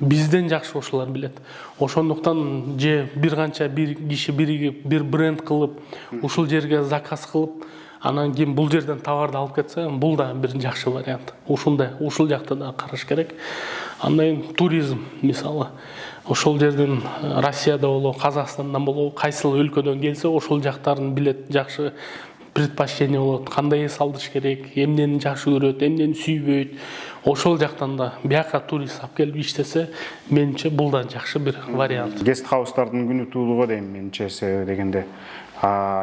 Бизден жакшы ошолар билет. Ошондуктан же бир канча бир киши биригип, бир бренд кылып, ушул жерге заказ кылып, анан кийин бул жерден товарды алып кетсе, бул да бир жакшы вариант. Ушул жакта да караш керек. Андан туризм, мисалы, ошол жерден Россияда болобу, Казакстандан болобу, кайсыл өлкөдөн келсе, ошол жактарын билет, жакшы предпочтение болот, кандай эс алдырыш керек, эмнени жакшы көрөт, эмнени сүйбөйт. Ошол жактан да бияка турист алып келип иштесе, менимче бул да жакшы бир вариант. Гест хаустардын күнү туулугу дейм менимче дегенде.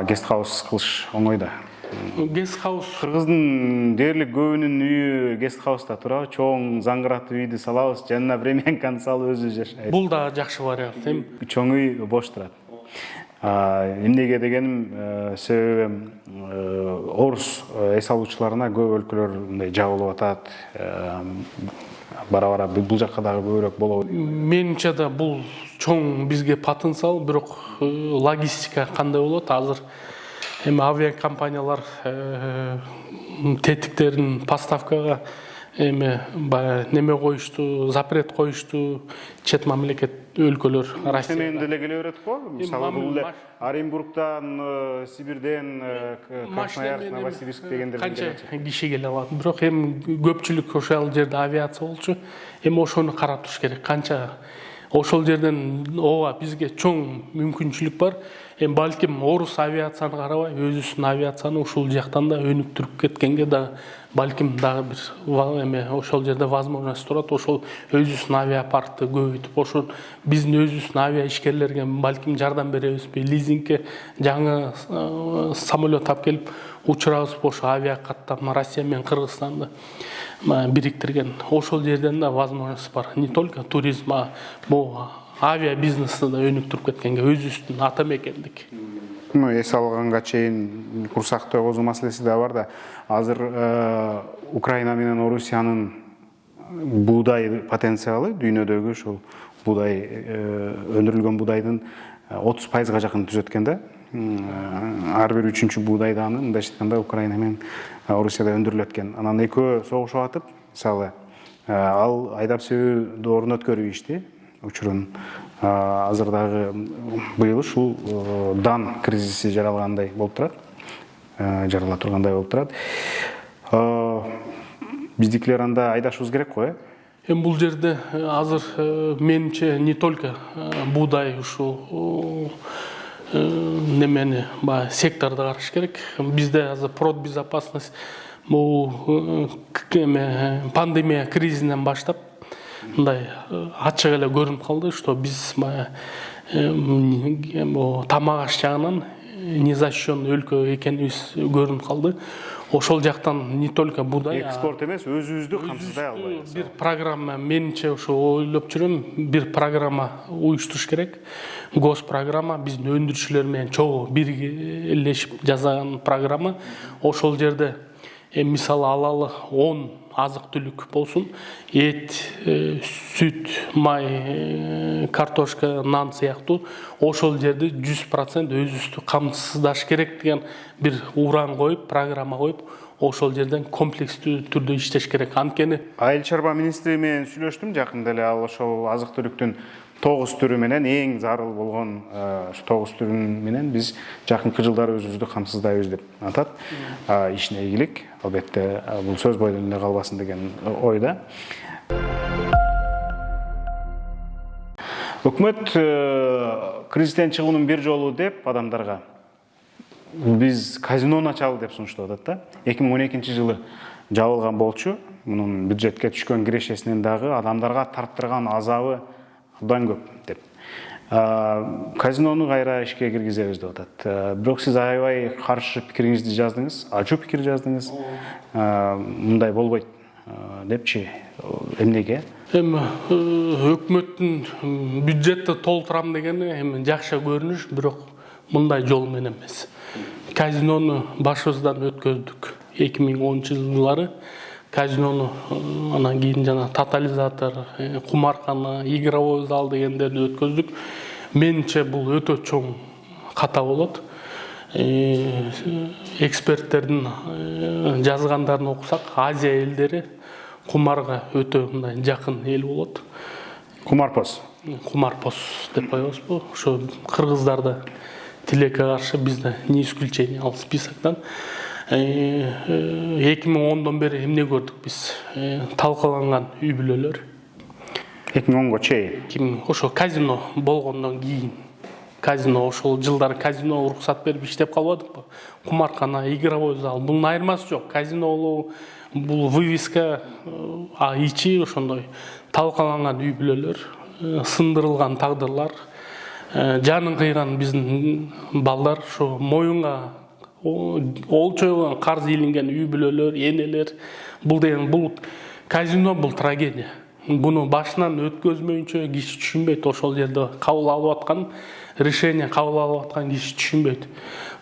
Гест хаус кылыш оңой да. Гест хаус Кыргыздын дээрлик көбүнүн үйү гест хауста турабы, чоң заңгыратып үйдү салабыз, жанына времянканы салып өзүбүз жашайбыз. Бул да жакшы вариант. Чоң үй бош турат. Эмнеге дегеним себеби орус эс алуучуларына көп өлкөлөр мындай жабылып атат. Бара-бара бул жакка дагы көбүрөөк болобу? Менимче да бул чоң бизге потенциал, бирок логистика кандай болот? Азыр эми авиакомпаниялар тетиктерин поставкага эми неме коюшту, запрет коюшту, чет мамлекет өлкөлөр Россия менен деле келе берет го. Мисалы бул эле Оренбургтан, Сибирден, Красноярск, Новосибирск дегендер канча киши келе алат. Бирок эми көпчүлүк ошол жерде авиация болчу. Эми ошону карап туруш керек. Канча ошол жерден ооба бизге чоң мүмкүнчүлүк бар. Эми балким орус авиацияны карабай, өзүбүздүн авиацияны ушул жактан да өнүктүрүп кеткенге да балким дагы бир эме ошол жерде возможность турат. Ошол өзүбүздүн авиапаркты көбөйтүп, ошол биздин өзүбүздүн авиа ишкерлерге балким жардам беребизби, лизингке жаңы самолет алып келип учурабызбы, ошо авиакаттам Россия менен Кыргызстанды бириктирген. Ошол жерден да возможность бар. Не только туризм, а бул авиа бизнести да өнүктүрүп кеткенге, өзүбүздүн ата мекендик. Эс алганга чейин курсак тойгозуу маселеси да бар да. Азыр Украина менен Орусиянын буудай потенциалы дүйнөдөгү ушул буудай өндүрүлгөн буудайдын 30%га жакын түзөт экен да. Ар бир үчүнчү буудай дааны мындай айтканда Украина менен Орусияда өндүрүлөт экен. Анан экөө согушуп атып, мисалы ал айдап себүү орун өткөрүү ишти. Учурун азыр дагы быйыл ушул дан кризиси жаралгандай болуп турат. Жарала тургандай болуп турат. Биздикилер анда айдашыбыз керек го, Эми бул жерде азыр менимче не только буудай ушул немени секторду караш керек. Бизде азыр продбезопасность бул пандемия кризисинен баштап мындай ачык эле көрүнүп калды, что биз тамак аш жагынан незащищенный өлкө экенибиз көрүнүп калды. Ошол жактан не только буудай, экспорт эмес, өзүбүздү камсыздай албайбыз. Бир программа менимче ошо ойлоп жүрөм, бир программа уюштуруш керек. Госпрограмма биздин өндүрүүчүлөр менен чогуу биргелешип жасаган программа. Ошол жерде мисалы алалы 10 азык-түлүк болсун, эт, сүт, май, картошка, нан сыяктуу ошол жерде 100% өзүбүздү камсыздаш керек деген бир уран коюп, программа коюп, ошол жерден комплекстүү түрдө иштеш керек. Анткени Айыл чарба министри менен сүйлөштүм жакында эле, ал ошол азык-түлүктүн 9 түрү менен эң зарыл болгон 9 түрүн менен биз жакынкы жылдары өзүбүздү камсыздайбыз деп атат. Ишине ийгилик, албетте бул сөз бойдон эле калбасын деген ойда. Өкмөт кризистен чыгуунун бир жолу деп адамдарга биз казинону ачалы деп сунуштап атат да. 2012 жылы жабылган болчу. Мунун бюджетке түшкөн кирешесинен дагы адамдарга тарттырган азабы абдан көп деп. Казинону кайра ишке киргизебиз деп атат. Бирок сиз аябай каршы пикириңизди жаздыңыз, ачуу пикир жаздыңыз. Мындай болбойт депчи. Эмнеге? Эми өкмөттүн бюджетти толтурам дегени эми жакшы көрүнүш, бирок мындай жол менен эмес. Казинону башыбыздан өткөздүк 2010 жылдары. Казинону анан кийин жана тотализатор, кумаркана, игровой зал дегендерди өткөздүк. Менимче бул өтө чоң ката болот. Эксперттердин жазгандарын окусак, Азия элдери кумарга өтө мындай жакын эл болот. Кумарпоз Деп коебузбу? Ошо кыргыздарда тилекке каршы бизде не исключение ал списоктон. 2010-дон бери эмне көрдүк биз? Талкаланган үй бүлөлөр. 2010го чейин. Ошо казино болгондон кийин. Казино ошол жылдары казино уруксат берип иштеп калбадыкпы? Кумаркана, игровой зал. Бунун айырмасы жок. Казино бул вывеска, ичи ошондой талкаланган үй бүлөлөр, сындырылган тагдырлар, жанын кыйган биздин балдар, ошо моюнга олчойгон карыз илинген үй бүлөлөр, энелер. Бул деген бул казино, бул трагедия. Буну башынан өткөзмөйүнчө киши түшүнбөйт, ошол жерде кабыл алып аткан решение кабыл алып аткан киши түшүнбөйт.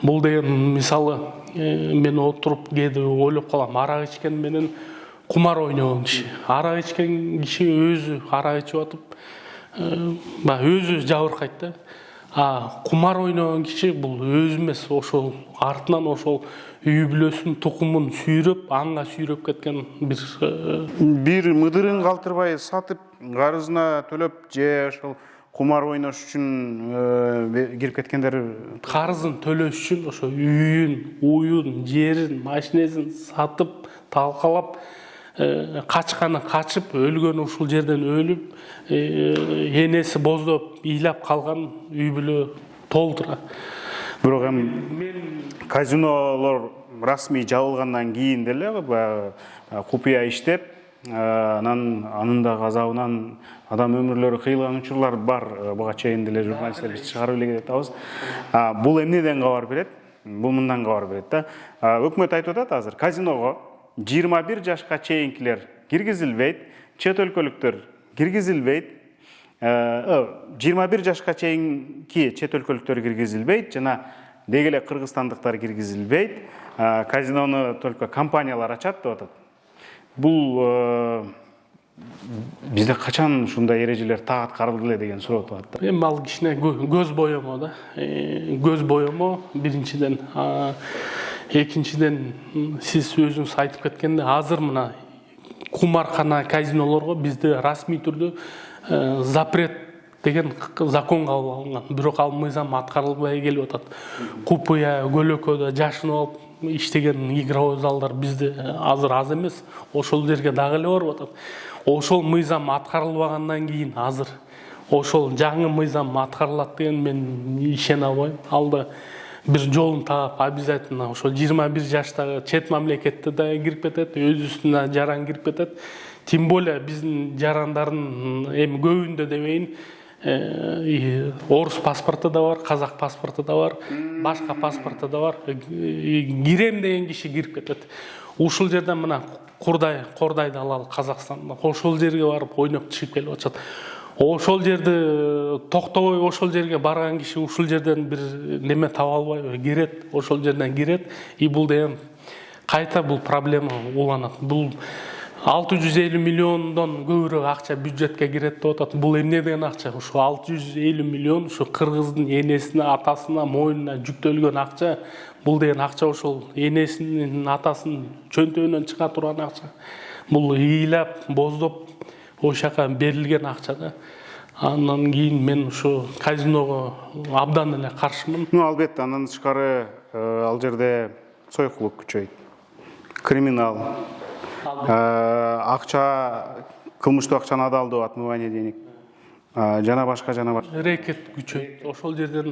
Бул деген мисалы мен отуруп кээде ойлоп калам, арак ичкен менен кумар ойногон киши. Арак ичкен киши өзү арак ичип атып, өзү жабыркайт да. Кумар ойногон киши бул өзү эмес, ошол артынан ошол үй бүлөсүн, тукумун сүйрөп, анга сүйрөп кеткен бир мыдырын калтырбай сатып, карызына төлөп же ошол кумар ойнош үчүн кирип кеткендер. Карызын төлөш үчүн ошо үйүн, уюн, жерин, машинесин сатып, талкалап, качканы качып, өлгөнү ушул жерден өлүп, энеси боздоп, ыйлап калган үй бүлө толтура. Бирок эми казинолор расмий жабылгандан кийин деле купуя иштеп, анын да газабынан адам өмүрлөрү кыйылган учурлар бар. Буга чейин деле журналисттер биз чыгарып эле кетебиз. Бул эмнеден кабар берет? Бул мындан кабар берет да. Өкмөт айтып атат азыр казиного 21 жашка чейинкилер киргизилбейт, чет өлкөлүктөр киргизилбейт. 21 жашка чейинки чет өлкөлүктөр киргизилбейт жана деги эле кыргызстандыктар киргизилбейт. Казинону только компаниялар ачат деп атат. Бул бизде качан ушундай эрежелер так аткарылды эле деген суроо туат да. Эми ал кичине көз боёмо да. Көз боёмо биринчиден, экинчиден сиз өзүңүз айтып кеткенде азыр мына кумаркана, казинолорго бизде расмий түрдө запрет деген закон кабыл алынган. Бирок ал мыйзам аткарылбай келип атат. Купуя, көлөкөдө жашынып алып иштеген игровой залдар бизде азыр аз эмес. Ошол жерге дагы эле барып атат. Ошол мыйзам аткарылбагандан кийин азыр ошол жаңы мыйзам аткарылат деген мен ишене албайм. Алда бир жолун таап обязательно ошол 21 жаштагы чет мамлекетте да кирип кетет, өзүнүн жаран кирип кетет. Тем более биздин жарандардын эми көбүндө дебейин, орус паспорту да бар, казак паспорту да бар, башка паспорту да бар. Кирем деген киши кирип кетет. Ушул жерден мына Кордайды алалы Казакстанда. Ошол жерге барып ойноп чыгып келип атышат. Ошол жерде токтобой ошол жерге барган киши ушул жерден бир неме таба албайбы? Кирет, ошол жерден кирет. Бул деген кайта бул проблема уланат. Бул 650 миллиондон көбүрөөк акча бюджетке кирет деп атат. Бул эмне деген акча? Ушу 650 миллион ушу кыргыздын энесине, атасына, мойнуна жүктөлгөн акча. Бул деген акча ошол энесинин, атасынын чөнтөгүнөн чыга турган акча. Бул ыйлап, боздоп ошол жака берилген акча да. Андан кийин мен ушу казиного абдан эле каршымын. Албетте, андан тышкары ал жерде сойкулук күчөйт. Криминал. Акча, кылмыштуу акчаны адалдоо, отмывание денег. Жана башка. Рекет күчөйт. Ошол жерден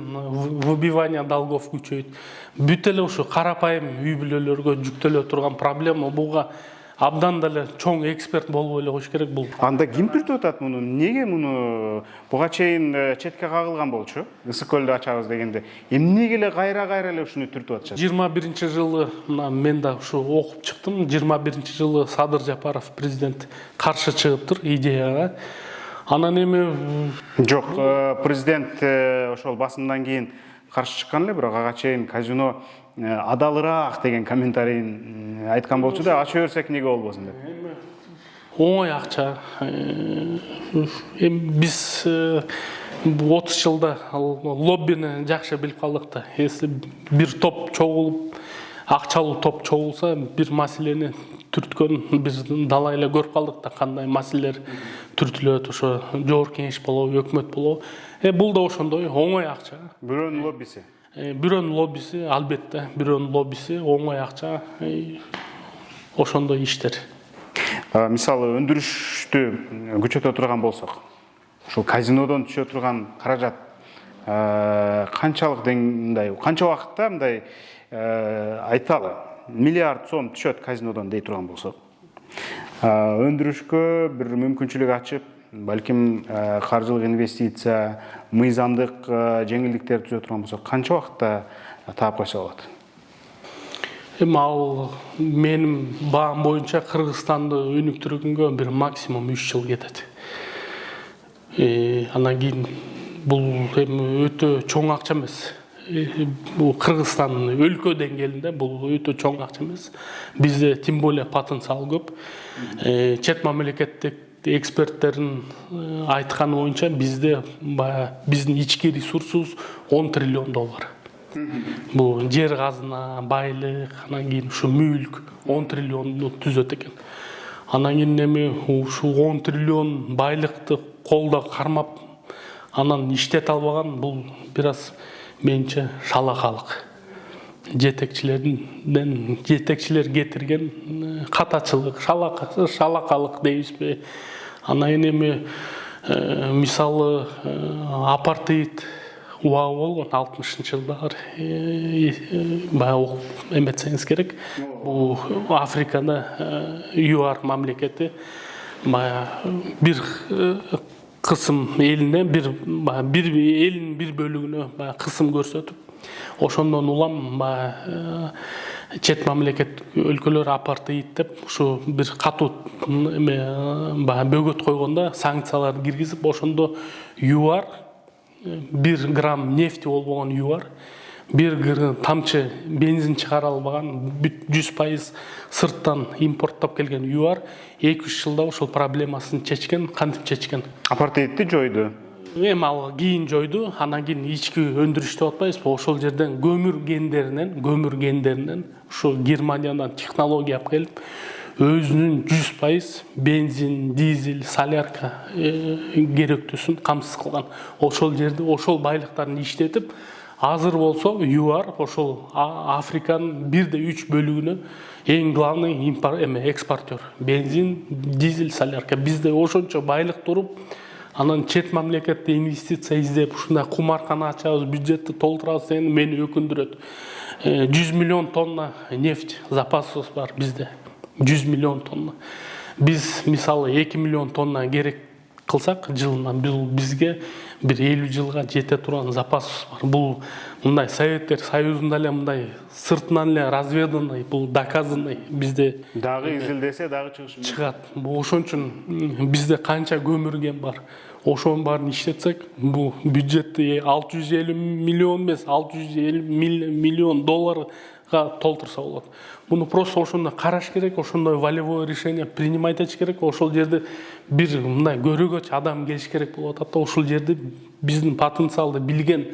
выбивание долгов күчөйт. Бүт эле ушу карапайым үй бүлөлөргө жүктөлө турган проблема. Буга абдан деле чоң эксперт болуп эле коюш керек бул. Анда ким түртүп атат муну? Неге муну буга чейин четке кагылган болчу? Ысык көлдү ачабыз дегенде. Эмнеге эле кайра эле ушуну түртүп атышат? 21-жылы мен да ушу окуп чыктым. 21-жылы Садыр Жапаров президент каршы чыгыптыр идеяга. Анан эми жок, президент ошол басымдан кийин каршы чыккан эле, бирок ага чейин казино адалыраак деген комментарийин айткан болчу да, ача берсек эмнеге болбосун деп. Оңой акча. Эми биз 30 жылда лоббини жакшы билип калдык да. Если бир топ чогулуп, акчалуу топ чогулса, бир маселени түрткөн биз далай эле көрүп калдык да, кандай маселелер түртүлөт, ошо жогорку кеңеш болобу, өкмөт болобу. Бул да ошондой оңой акча. Бирөөнүн лоббиси. Бирөөнүн лоббиси, албетте, бирөөнүн лоббиси, оңой акча, ошондой иштер. Мисалы, өндүрүштү күчөтө турган болсок, ошол казинодон түшө турган каражат канчалык мындай, канча убакытта мындай айталы, миллиард сом түшөт казинодон дей турган болсок, өндүрүшкө бир мүмкүнчүлүк ачып, балким каржылык инвестиция, мыйзамдык жеңилдиктер түзө турган болсок, канча убакытта таап койсо болот? Эми ал менин баам боюнча Кыргызстанды өнүктүргөнгө бир максимум 3 жыл кетет. Анан кийин бул эми өтө чоң акча эмес. Бул Кыргызстан өлкө деңгээлинде бул өтө чоң акча эмес. Бизде тем более потенциал көп. Чет мамлекеттик эксперттердин айтканы боюнча бизде биздин ички ресурсубуз 10 триллион доллар. Бул жер казына, байлык, анан кийин ушу мүлк 10 триллионду түзөт экен. Анан кийин эми ушу 10 триллион байлыкты колдо кармап, анан иштете албаган бул бир аз менче шалакалык. Жетекчилер кетирген катачылык, шалакалык дейбизби. Анан кийин эми мисалы апартеид убагы болгон 60-жылдары баягы эметсеңиз керек. Бул Африкада ЮАР мамлекети бир кысым элине бир элдин бир бөлүгүнө кысым көрсөтүп, ошондон улам чет мамлекет өлкөлөр апартеид деп ушу бир катуу бөгөт койгондо санкцияларды киргизип, ошондо ЮАР 1 грамм нефти болбогон ЮАР, 1 тамчы бензин чыгара албаган, 100% сырттан импорттоп келген ЮАР 2-3 жылда ошол проблемасын чечкен, кантип чечкен? Апартеидти жойду. Эми ал кийин жойду, анан кийин ички өндүрүш деп атпайбызбы? Ошол жерден көмүр гендеринен ушу Германиядан технология алып келип, өзүнүн 100% бензин, дизель, солярка керектүүсүн камсыз кылган. Ошол жерде ошол байлыктарын иштетип, азыр болсо ЮАР ошол Африканын 1/3 бөлүгүнө эң главный экспортер. Бензин, дизель, солярка. Бизде ошончо байлык туруп, анан чет мамлекетте инвестиция издеп, ушундай кумаркана ачабыз, бюджетти толтурабыз дегени мени өкүндүрөт. 100 миллион тонна нефть запасыбыз бар бизде. 100 миллион тонна. Биз мисалы 2 миллион тонна керек кылсак жылына, бул бизге бир 50 жылга жете турган запасыбыз бар. Бул мындай Советтер Союзунда эле мындай сыртынан эле разведанный, бул доказанный бизде Дагы изилдесе дагы чыгышы чыгат. Бул ошон үчүн бизде канча көмүрген бар. Ошонун баарын иштетсек, бул бюджетти 650 миллион эмес, 650 миллион долларга толтурса болот. Буну просто ошондой караш керек, ошондой волевое решение принимать этиш керек. Ошол жерде бир мындай көрөгөч адам келиш керек болуп атат да, ошол жерде биздин потенциалды билген,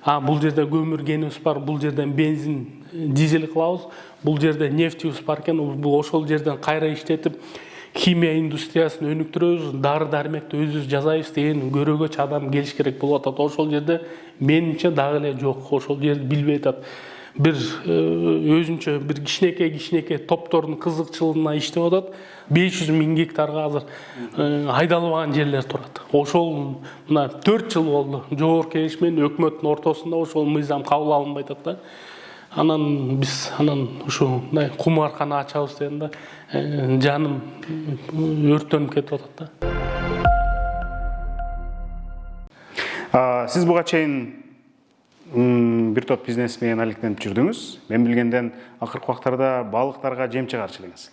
бул жерде көмүр кенибиз бар, бул жерден бензин, дизель кылабыз, бул жерде нефтибиз бар экен, бул ошол жерден кайра иштетип химия индустриясын өнүктүрөбүз, дары-дармекти өзүбүз жасайбыз деген көрөгөч адам келиш керек болуп атат. Ошол жерде менимче дагы эле жок, ошол жерди билбей атат. Бир өзүнчө бир кичинекей топтордун кызыкчылыгына иштеп атат. 500 000 гектарга азыр айдалбаган жерлер турат. Ошол мына 4 жыл болду. Жогорку Кеңеш менен өкмөттүн ортосунда ошол мыйзам кабыл алынбай атат да. Анан биз ушу кумаркана ачабыз дегенде жаным өрттөнүп кетип атат да. Сиз буга чейин бир топ бизнес менен алектенип жүрдүңүз. Мен билгенден акыркы убактарда балыктарга жем чыгарчы элеңиз.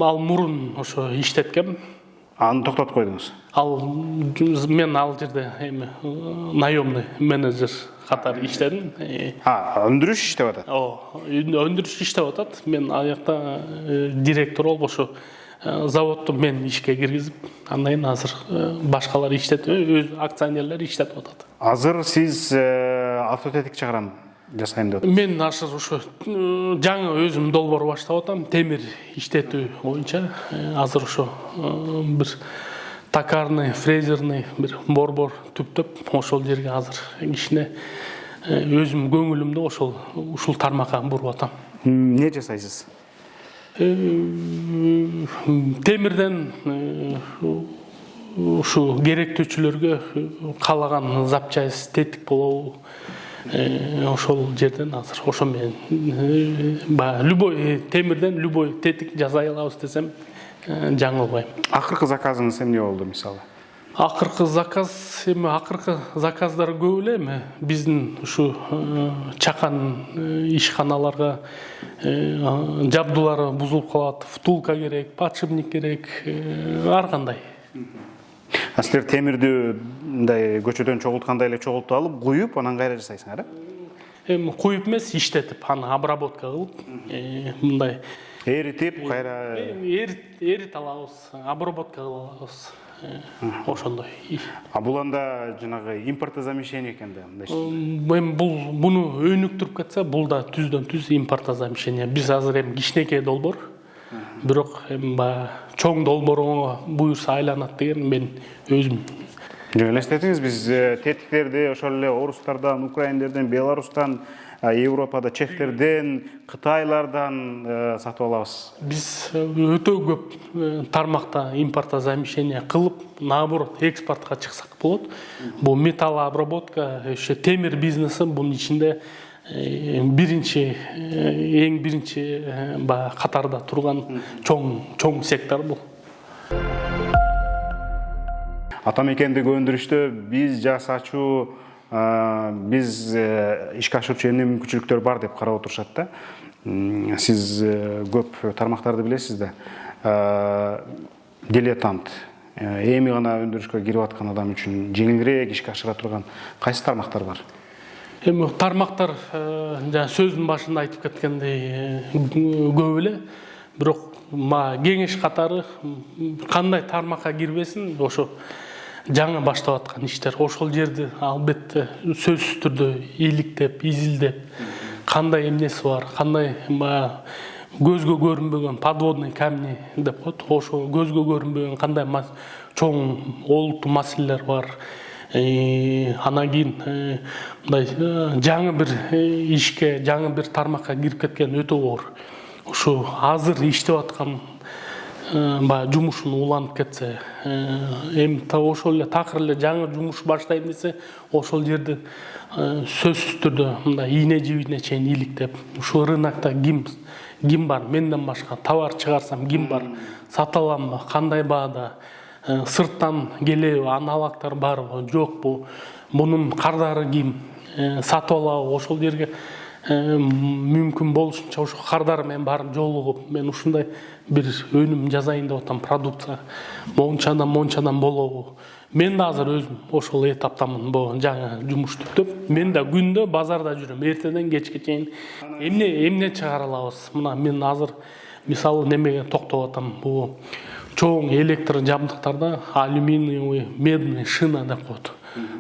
Ал мурун ошо иштеткем. Аны токтотуп койдуңуз. Мен ал жерде наемный менеджер катары иштедим. Өндүрүш иштеп атат. Өндүрүш иштеп атат. Мен аякта директор болуп ошо заводду мен ишке киргизип, андан кийин азыр башкалар иштетип, өз акционерлер иштетип атат. Азыр сиз автотетик чыгарам жасайм деп атасыз. Мен азыр ошо жаңы өзүм долбоор баштап атам, темир иштетүү боюнча. Азыр ошо бир токарный, фрезерный бир борбор түптөп, ошол жерге азыр кичине өзүм көңүлүмдү ушул тармакка буруп атам. Эмне жасайсыз? Темирден ушу керектүүчүлөргө каалаган запчасть, тетик болобу, ошол жерден азыр ошо менен любой темирден любой тетик жасай алабыз десем жаңылбайм. Акыркы заказыңыз эмне болду мисалы? Акыркы заказ эми акыркы заказдар көп эле эми биздин ушу чакан ишканаларга жабдуулары бузулуп калат, втулка керек, подшипник керек, ар кандай. Силер темирди мындай көчөдөн чогулткандай эле чогултуп алып, куюп, анан кайра жасайсыңар, Эми куюп эмес, иштетип, аны обработка кылып, мындай эритип, кайра эрит алабыз, обработка кылабыз. Ошондой. бул анда жанагы импортозамещение экен да, мындай. Эми буну өнүктүрүп кетсе, бул да түздөн түз импортозамещение. Биз азыр эми кичинекей долбоор, бирок эми баягы чоң долбоорго буюрса айланат деген мен өзүм. Жок, элестетиңиз, биз тетиктерди ошол эле орустардан, украиндерден, белорустан, Европада чехтерден, кытайлардан сатып алабыз. Биз өтө көп тармакта импортозамещение кылып, наоборот, экспортко чыксак болот. Бул металлообработка, темир бизнеси бунун ичинде эң биринчи катарда турган чоң сектор бул. Атамекендеги өндүрүштө биз жасачу, биз ишке ашырчу эмне мүмкүнчүлүктөр бар деп карап отурушат да. Сиз көп тармактарды билесиз да. Дилетант, эми гана өндүрүшкө кирип аткан адам үчүн жеңилирээк ишке ашыра турган кайсы тармактар бар? Эми тармактар жана сөздүн башында айтып кеткендей көп эле, бирок кеңеш катары кандай тармакка кирбесин, ошо жаңы баштап аткан иштер, ошол жерди албетте сөзсүз түрдө иликтеп, изилдеп, кандай эмнеси бар, кандай көзгө көрүнбөгөн подводный камни деп коет, ошо көзгө көрүнбөгөн кандай чоң олуттуу маселелер бар. Анан кийин мындай жаңы бир ишке, жаңы бир тармакка кирип кеткен өтө оор. Ушу азыр иштеп аткан жумушун уланып кетсе, эми ошол эле такыр эле жаңы жумуш баштайм десе, ошол жерди сөзсүз түрдө мындай ийне жибине чейин иликтеп, ушу рынокто ким бар, менден башка товар чыгарсам ким бар, сата аламбы, кандай баада, сырттан келеби, аналогтор барбы, жокпу, мунун кардары ким, сатып алабы, ошол жерге мүмкүн болушунча ошо кардары менен баарын жолугуп, мен ушундай бир өнүм жасайын деп атам, продукция мончадан болобу. Мен да азыр өзүм ошол этаптамын, жаңы жумуш түптөп, мен да күндө базарда жүрөм, эртеден кечке чейин эмне чыгара алабыз. Мына мен азыр мисалы немеге токтоп атам, бул чоң электр жабдыктарда алюминиевый, медный шина деп коет.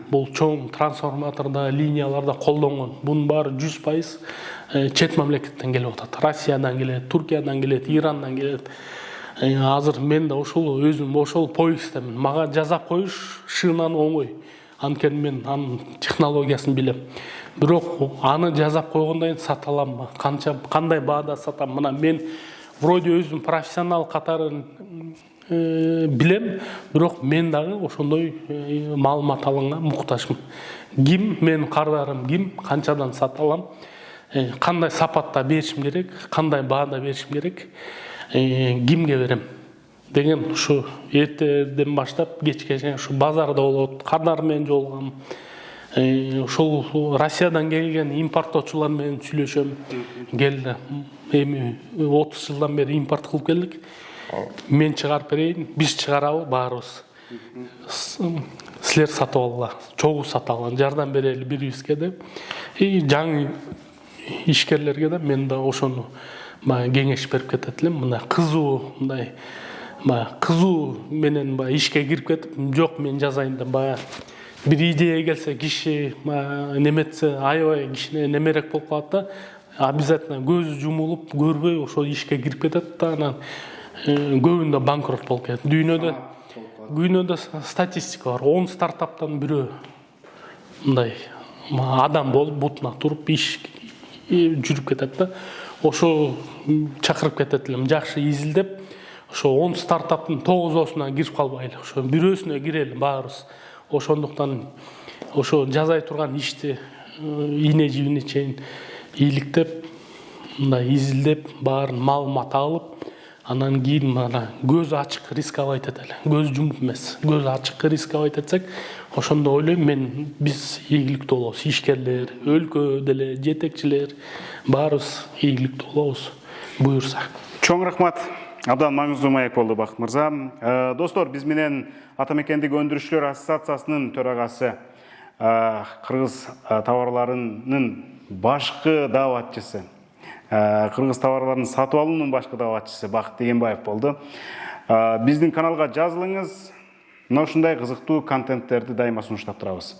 Бул чоң трансформаторда, линияларда колдонгон. Бунун баары 100% чет мамлекеттен келип атат. Россиядан келет, Туркиядан келет, Ирандан келет. Азыр мен да ошол өзүм ошол поисктемин. Мага жасап коюш шинаны оңой. Анткени мен анын технологиясын билем. Бирок аны жасап койгондон кийин сата аламбы? Кандай баада сатам? Мына мен вроде өзүм профессионал катарын билем, бирок мен дагы ошондой маалымат алганга муктажмын. Ким менин кардарым, ким канчадан сата алам, кандай сапатта беришим керек, кандай баада беришим керек, кимге берем деген ушу эртеден баштап кечке чейин ушу базарда болот, кардар менен жолугам. Ошол Россиядан келген импорттоочулар менен сүйлөшөм. Келди. Эми 30 жылдан бери импорт кылып келдик. Мен чыгарып берейин, биз чыгаралы баарыбыз. Силер сатып алгыла, чогуу сатып алган, жардам берели бири-бирибизге деп. Жаңы ишкерлерге да мен да ошону кеңеш берип кетет элем. Мындай кызуу менен ишке кирип кетип, жок мен жазайын деп бир идея келсе, киши неметсе, аябай кишине немерек болуп калат да, обязательно көзү жумулуп, көрбөй ошол ишке кирип кетет да, анан көбүндө банкрот болуп кетет. Дүйнөдө статистика бар. 10 стартаптан бирөө мындай адам болуп, бутуна туруп иш жүрүп кетет да. Ошо чакырып кетет элем, жакшы изилдеп, ошо 10 стартаптын 9осуна кирип калбайлы, ошо бирөөсүнө кирели баарыбыз. Ошондуктан ошо жазай турган ишти ийне жибине чейин иликтеп, мындай изилдеп, баарын маалымат алып, Анан кийин мана көз ачык рисковать этели. Көз жумуп эмес, көз ачык рисковать этсек, ошондо ойлойм мен биз ийгиликтүү болобуз. Ишкерлер, өлкө деле жетекчилер баарыбыз ийгиликтүү болобуз. Буюрса. Чоң рахмат. Абдан маңыздуу маек болду Бакыт мырза. Достор, биз менен Ата мекендик өндүрүшчүлөр ассоциациясынын төрагасы, кыргыз товарларынын башкы дааватчысы, кыргыз товарларын сатып алуунун башкы дааватчысы Бакыт Дегенбаев болду. Биздин каналга жазылыңыз. Мына ушундай кызыктуу контенттерди дайыма сунуштап турабыз.